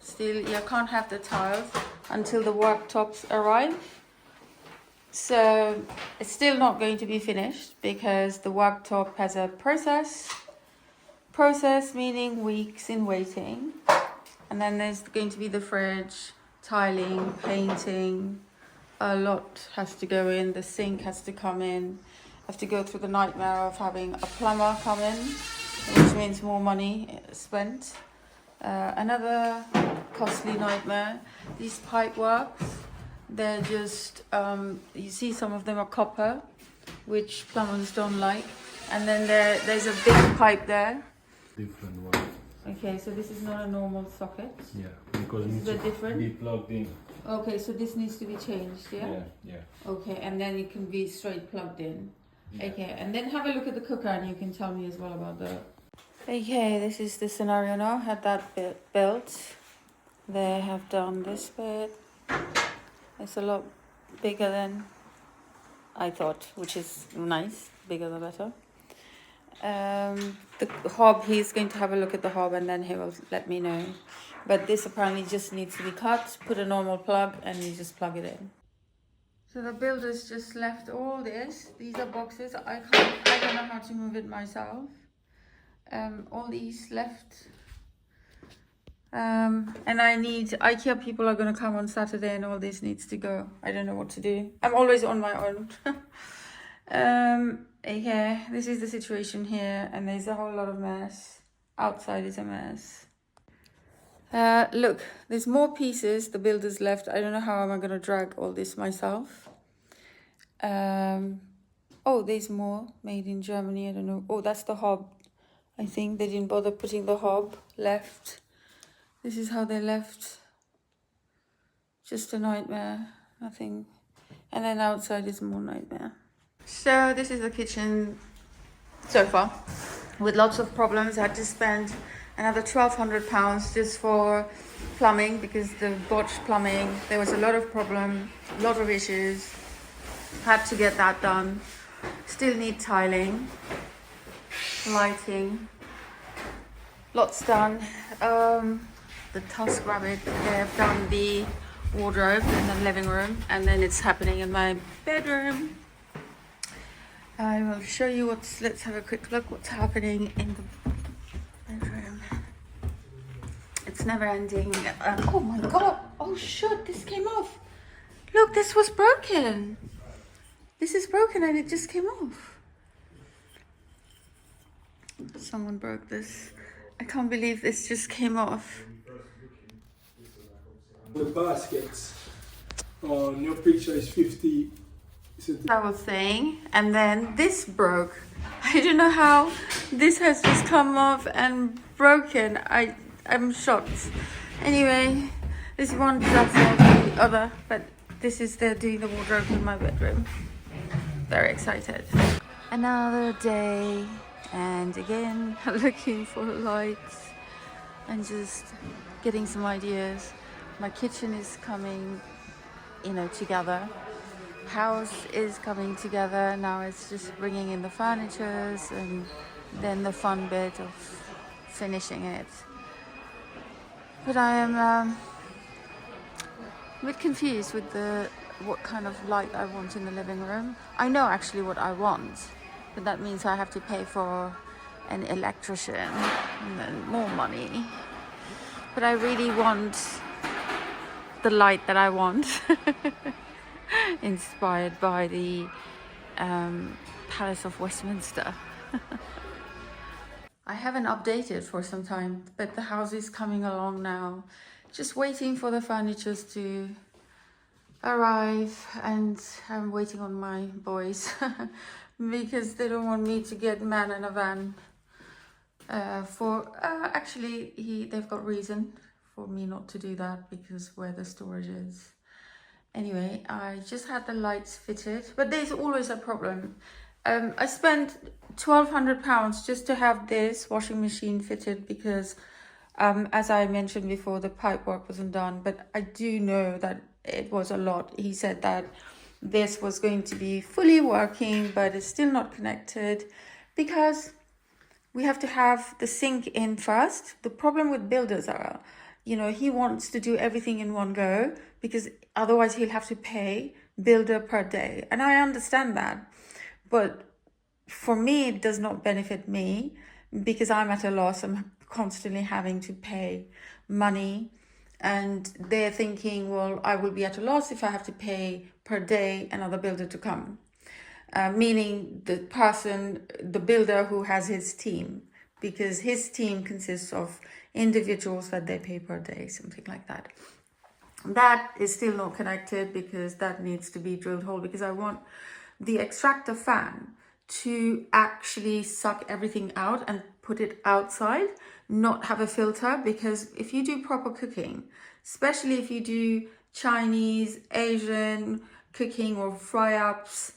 Still, you can't have the tiles until the worktops arrive. So it's still not going to be finished, because the worktop has a process meaning weeks in waiting. And then there's going to be the fridge, tiling, painting. A lot has to go in. The sink has to come in. I have to go through the nightmare of having a plumber come in, which means more money spent. Another costly nightmare. These pipe works, they're just, you see some of them are copper, which plumbers don't like. And then there's a big pipe there. Different one. Okay, so this is not a normal socket. Yeah, because it needs Is it to different? be plugged in. Okay, so this needs to be changed, yeah? Yeah. Okay, and then it can be straight plugged in. Yeah. Okay, and then have a look at the cooker, and you can tell me as well about that. Okay, this is the scenario now. Had that bit built. They have done this bit. It's a lot bigger than I thought, which is nice. Bigger the better. The hob, he's going to have a look at the hob, and then he will let me know. But this apparently just needs to be cut, put a normal plug, and you just plug it in. So the builders just left all this. These are boxes. I don't know how to move it myself. All these left. And I need, IKEA people are going to come on Saturday, and all this needs to go. I don't know what to do. I'm always on my own. Okay, this is the situation here, and there's a whole lot of mess. Outside is a mess. Look, there's more pieces the builders left. I don't know how am I going to drag all this myself. Oh, there's more made in Germany. I don't know. Oh, that's the hob. I think they didn't bother putting the hob left. This is how they left. Just a nightmare. Nothing. And then outside is more nightmare. So this is the kitchen so far, with lots of problems. I had to spend another £1,200 just for plumbing, because the botched plumbing, there was a lot of problem, a lot of issues. Had to get that done. Still need tiling, lighting, lots done. The TaskRabbit, they have done the wardrobe in the living room, and then it's happening in my bedroom. I will show you let's have a quick look what's happening in the bedroom. It's never ending. Oh my god, oh shit, this came off. Look, this was broken. This is broken and it just came off. Someone broke this. I can't believe this just came off. The baskets on your picture is 50 centimeters. I was saying, and then this broke. I don't know how this has just come off and broken. I'm shocked. Anyway, this one disaster after the other, but this is they're doing the wardrobe in my bedroom. Very excited. Another day, and again looking for lights and just getting some ideas. My kitchen is coming, together. house is coming together. Now it's just bringing in the furnitures and then the fun bit of finishing it. But I am a bit confused with what kind of light I want in the living room. I know actually what I want, but that means I have to pay for an electrician and then more money. But I really want the light that I want, inspired by the Palace of Westminster. I haven't updated for some time, but the house is coming along now. Just waiting for the furniture to arrive, and I'm waiting on my boys because they don't want me to get man in a van. Actually, they've got reason for me not to do that because where the storage is. Anyway, I just had the lights fitted, but there's always a problem. I spent £1,200 just to have this washing machine fitted because, as I mentioned before, the pipe work wasn't done. But I do know that it was a lot. He said that this was going to be fully working, but it's still not connected because we have to have the sink in first. The problem with builders are, he wants to do everything in one go because otherwise he'll have to pay builder per day. And I understand that. But for me, it does not benefit me because I'm at a loss. I'm constantly having to pay money. And they're thinking, well, I will be at a loss if I have to pay per day another builder to come. Meaning the builder who has his team, because his team consists of individuals that they pay per day, something like that. That is still not connected because that needs to be drilled hole, because I want the extractor fan to actually suck everything out and put it outside, not have a filter. Because if you do proper cooking, especially if you do Chinese, Asian cooking or fry-ups,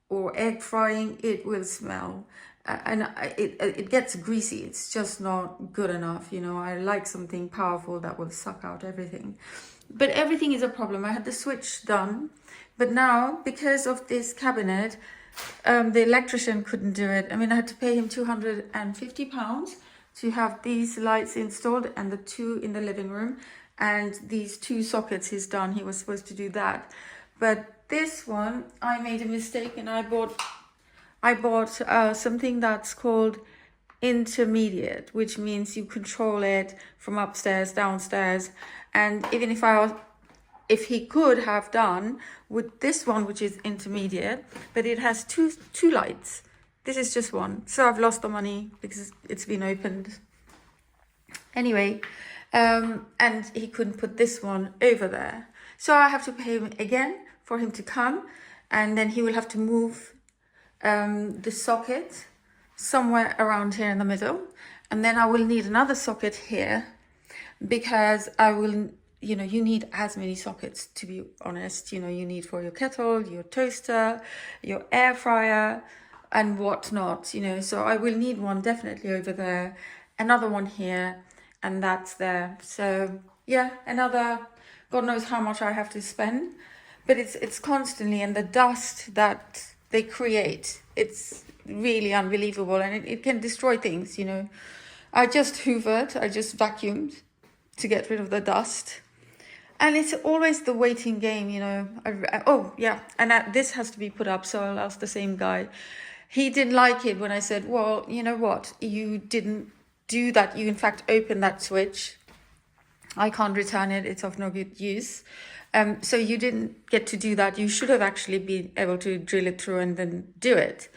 or egg frying, it will smell and it gets greasy. It's just not good enough. I like something powerful that will suck out everything, but everything is a problem. I had the switch done, but now because of this cabinet, the electrician couldn't do it. I had to pay him £250 to have these lights installed and the two in the living room, and these two sockets he's done. He was supposed to do that, but this one, I made a mistake and I bought something that's called intermediate, which means you control it from upstairs, downstairs. And even if he could have done with this one, which is intermediate, but it has two lights. This is just one. So I've lost the money because it's been opened. Anyway, and he couldn't put this one over there. So I have to pay him again for him to come, and then he will have to move the socket somewhere around here in the middle, and then I will need another socket here because I will, you need as many sockets, to be honest. You need for your kettle, your toaster, your air fryer and whatnot, so I will need one definitely over there, another one here, and that's there. So yeah, another God knows how much I have to spend. But it's constantly, and the dust that they create, it's really unbelievable, and it can destroy things, I just hoovered, I just vacuumed to get rid of the dust. And it's always the waiting game, this has to be put up, so I'll ask the same guy. He didn't like it when I said, well, you know what, you didn't do that, you in fact opened that switch. I can't return it, it's of no good use. So you didn't get to do that. You should have actually been able to drill it through and then do it.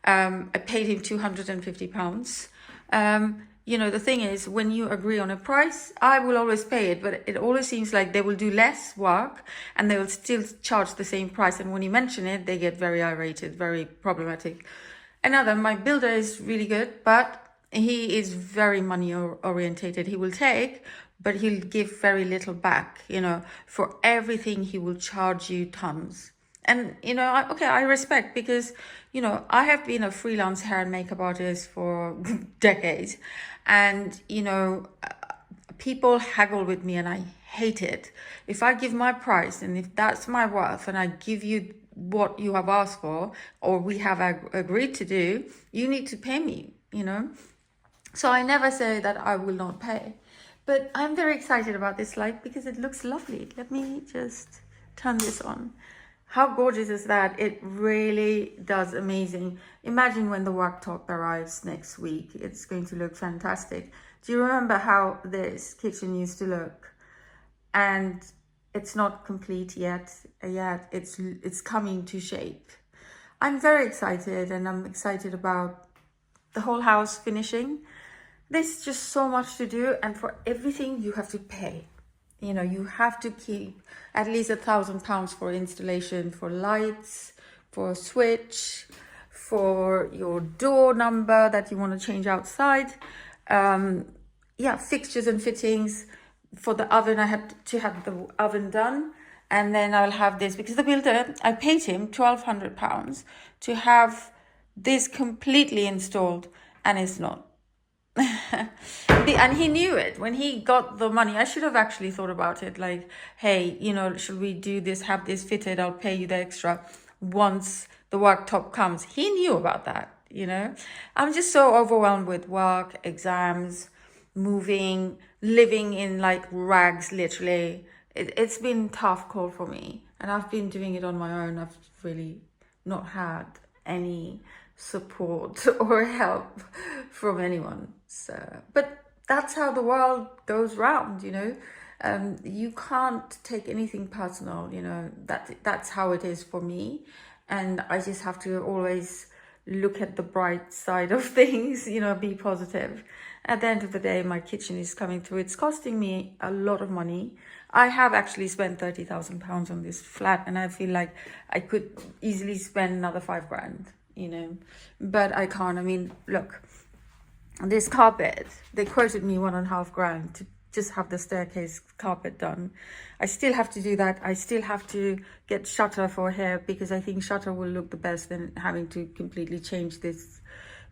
I paid him £250. The thing is, when you agree on a price, I will always pay it, but it always seems like they will do less work and they will still charge the same price. And when you mention it, they get very irritated, very problematic. My builder is really good, but he is very money orientated. He will take, but he'll give very little back. For everything he will charge you tons. And I respect, because I have been a freelance hair and makeup artist for decades, and people haggle with me and I hate it. If I give my price and if that's my worth and I give you what you have asked for or we have agreed to do, you need to pay me, you know. So I never say that I will not pay. But I'm very excited about this light because it looks lovely. Let me just turn this on. How gorgeous is that? It really does amazing. Imagine when the worktop arrives next week. It's going to look fantastic. Do you remember how this kitchen used to look? And it's not complete yet. It's coming to shape. I'm very excited, and I'm excited about the whole house finishing. There's just so much to do, and for everything you have to pay. You know, you have to keep at least £1,000 for installation, for lights, for a switch, for your door number that you want to change outside. Fixtures and fittings. For the oven, I had to have the oven done, and then I'll have this because the builder, I paid him £1,200 to have this completely installed, and it's not. And he knew it when he got the money. I should have actually thought about it, like, hey, you know, should we do this, have this fitted, I'll pay you the extra once the worktop comes. He knew about that, you know. I'm just so overwhelmed with work, exams, moving, living in like rags, literally. It's been a tough call for me, and I've been doing it on my own. I've really not had any support or help from anyone. So, but that's how the world goes round, you know. You can't take anything personal, you know. That's how it is for me, and I just have to always look at the bright side of things, you know, be positive. At the end of the day, my kitchen is coming through. It's costing me a lot of money. I have actually spent £30,000 on this flat, and I feel like I could easily spend another £5,000, you know, but I can't. I mean, look, this carpet, they quoted me £1.5 to just have the staircase carpet done. I still have to do that. I still have to get shutter for here because I think shutter will look the best than having to completely change this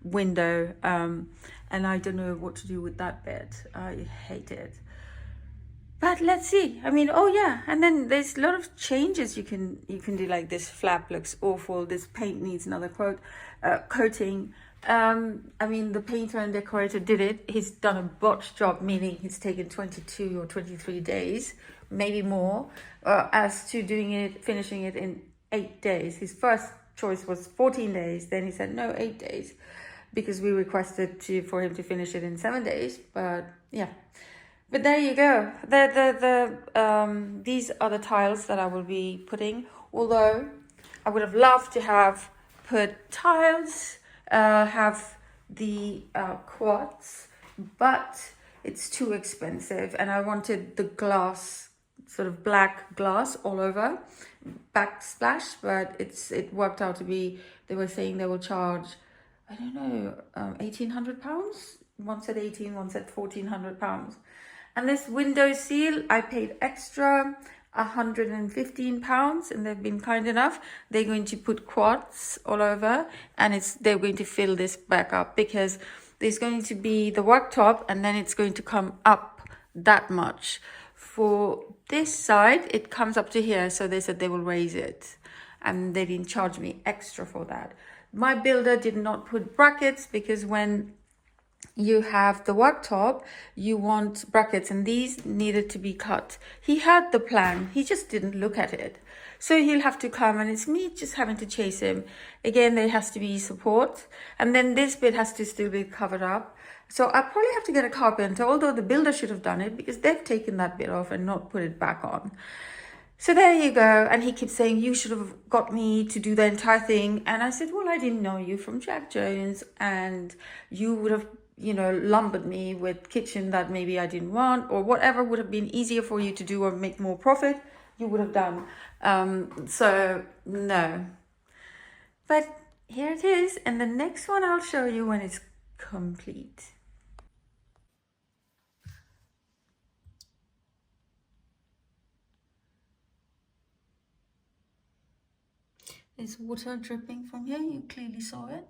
window. And I don't know what to do with that bit. I hate it. But let's see. I mean, oh yeah, and then there's a lot of changes you can do. Like this flap looks awful. This paint needs another coating. I mean, the painter and decorator did it. He's done a botched job, meaning he's taken 22 or 23 days, maybe more, as to finishing it in 8 days. His first choice was 14 days. Then he said, no, 8 days, because we requested for him to finish it in 7 days. But yeah. But there you go. These are the tiles that I will be putting. Although I would have loved to have put tiles, have the quartz, but it's too expensive. And I wanted the glass, sort of black glass all over, backsplash. But it worked out to be, they were saying they will charge, I don't know, £1,800. One said 18, one said £1,400. And this window seal, I paid extra £115, and they've been kind enough. They're going to put quartz all over, and they're going to fill this back up because there's going to be the worktop, and then it's going to come up that much. For this side, it comes up to here, so they said they will raise it, and they didn't charge me extra for that. My builder did not put brackets because when you have the worktop, you want brackets, and these needed to be cut. He had the plan, he just didn't look at it. So he'll have to come, and it's me just having to chase him. Again, there has to be support, and then this bit has to still be covered up. So I probably have to get a carpenter, although the builder should have done it because they've taken that bit off and not put it back on. So there you go. And he keeps saying, you should have got me to do the entire thing. And I said, well, I didn't know you from Jack Jones, and you would have, you know, lumbered me with kitchen that maybe I didn't want, or whatever would have been easier for you to do or make more profit, you would have done. So no. But here it is. And the next one I'll show you when it's complete. There's water dripping from here. You clearly saw it.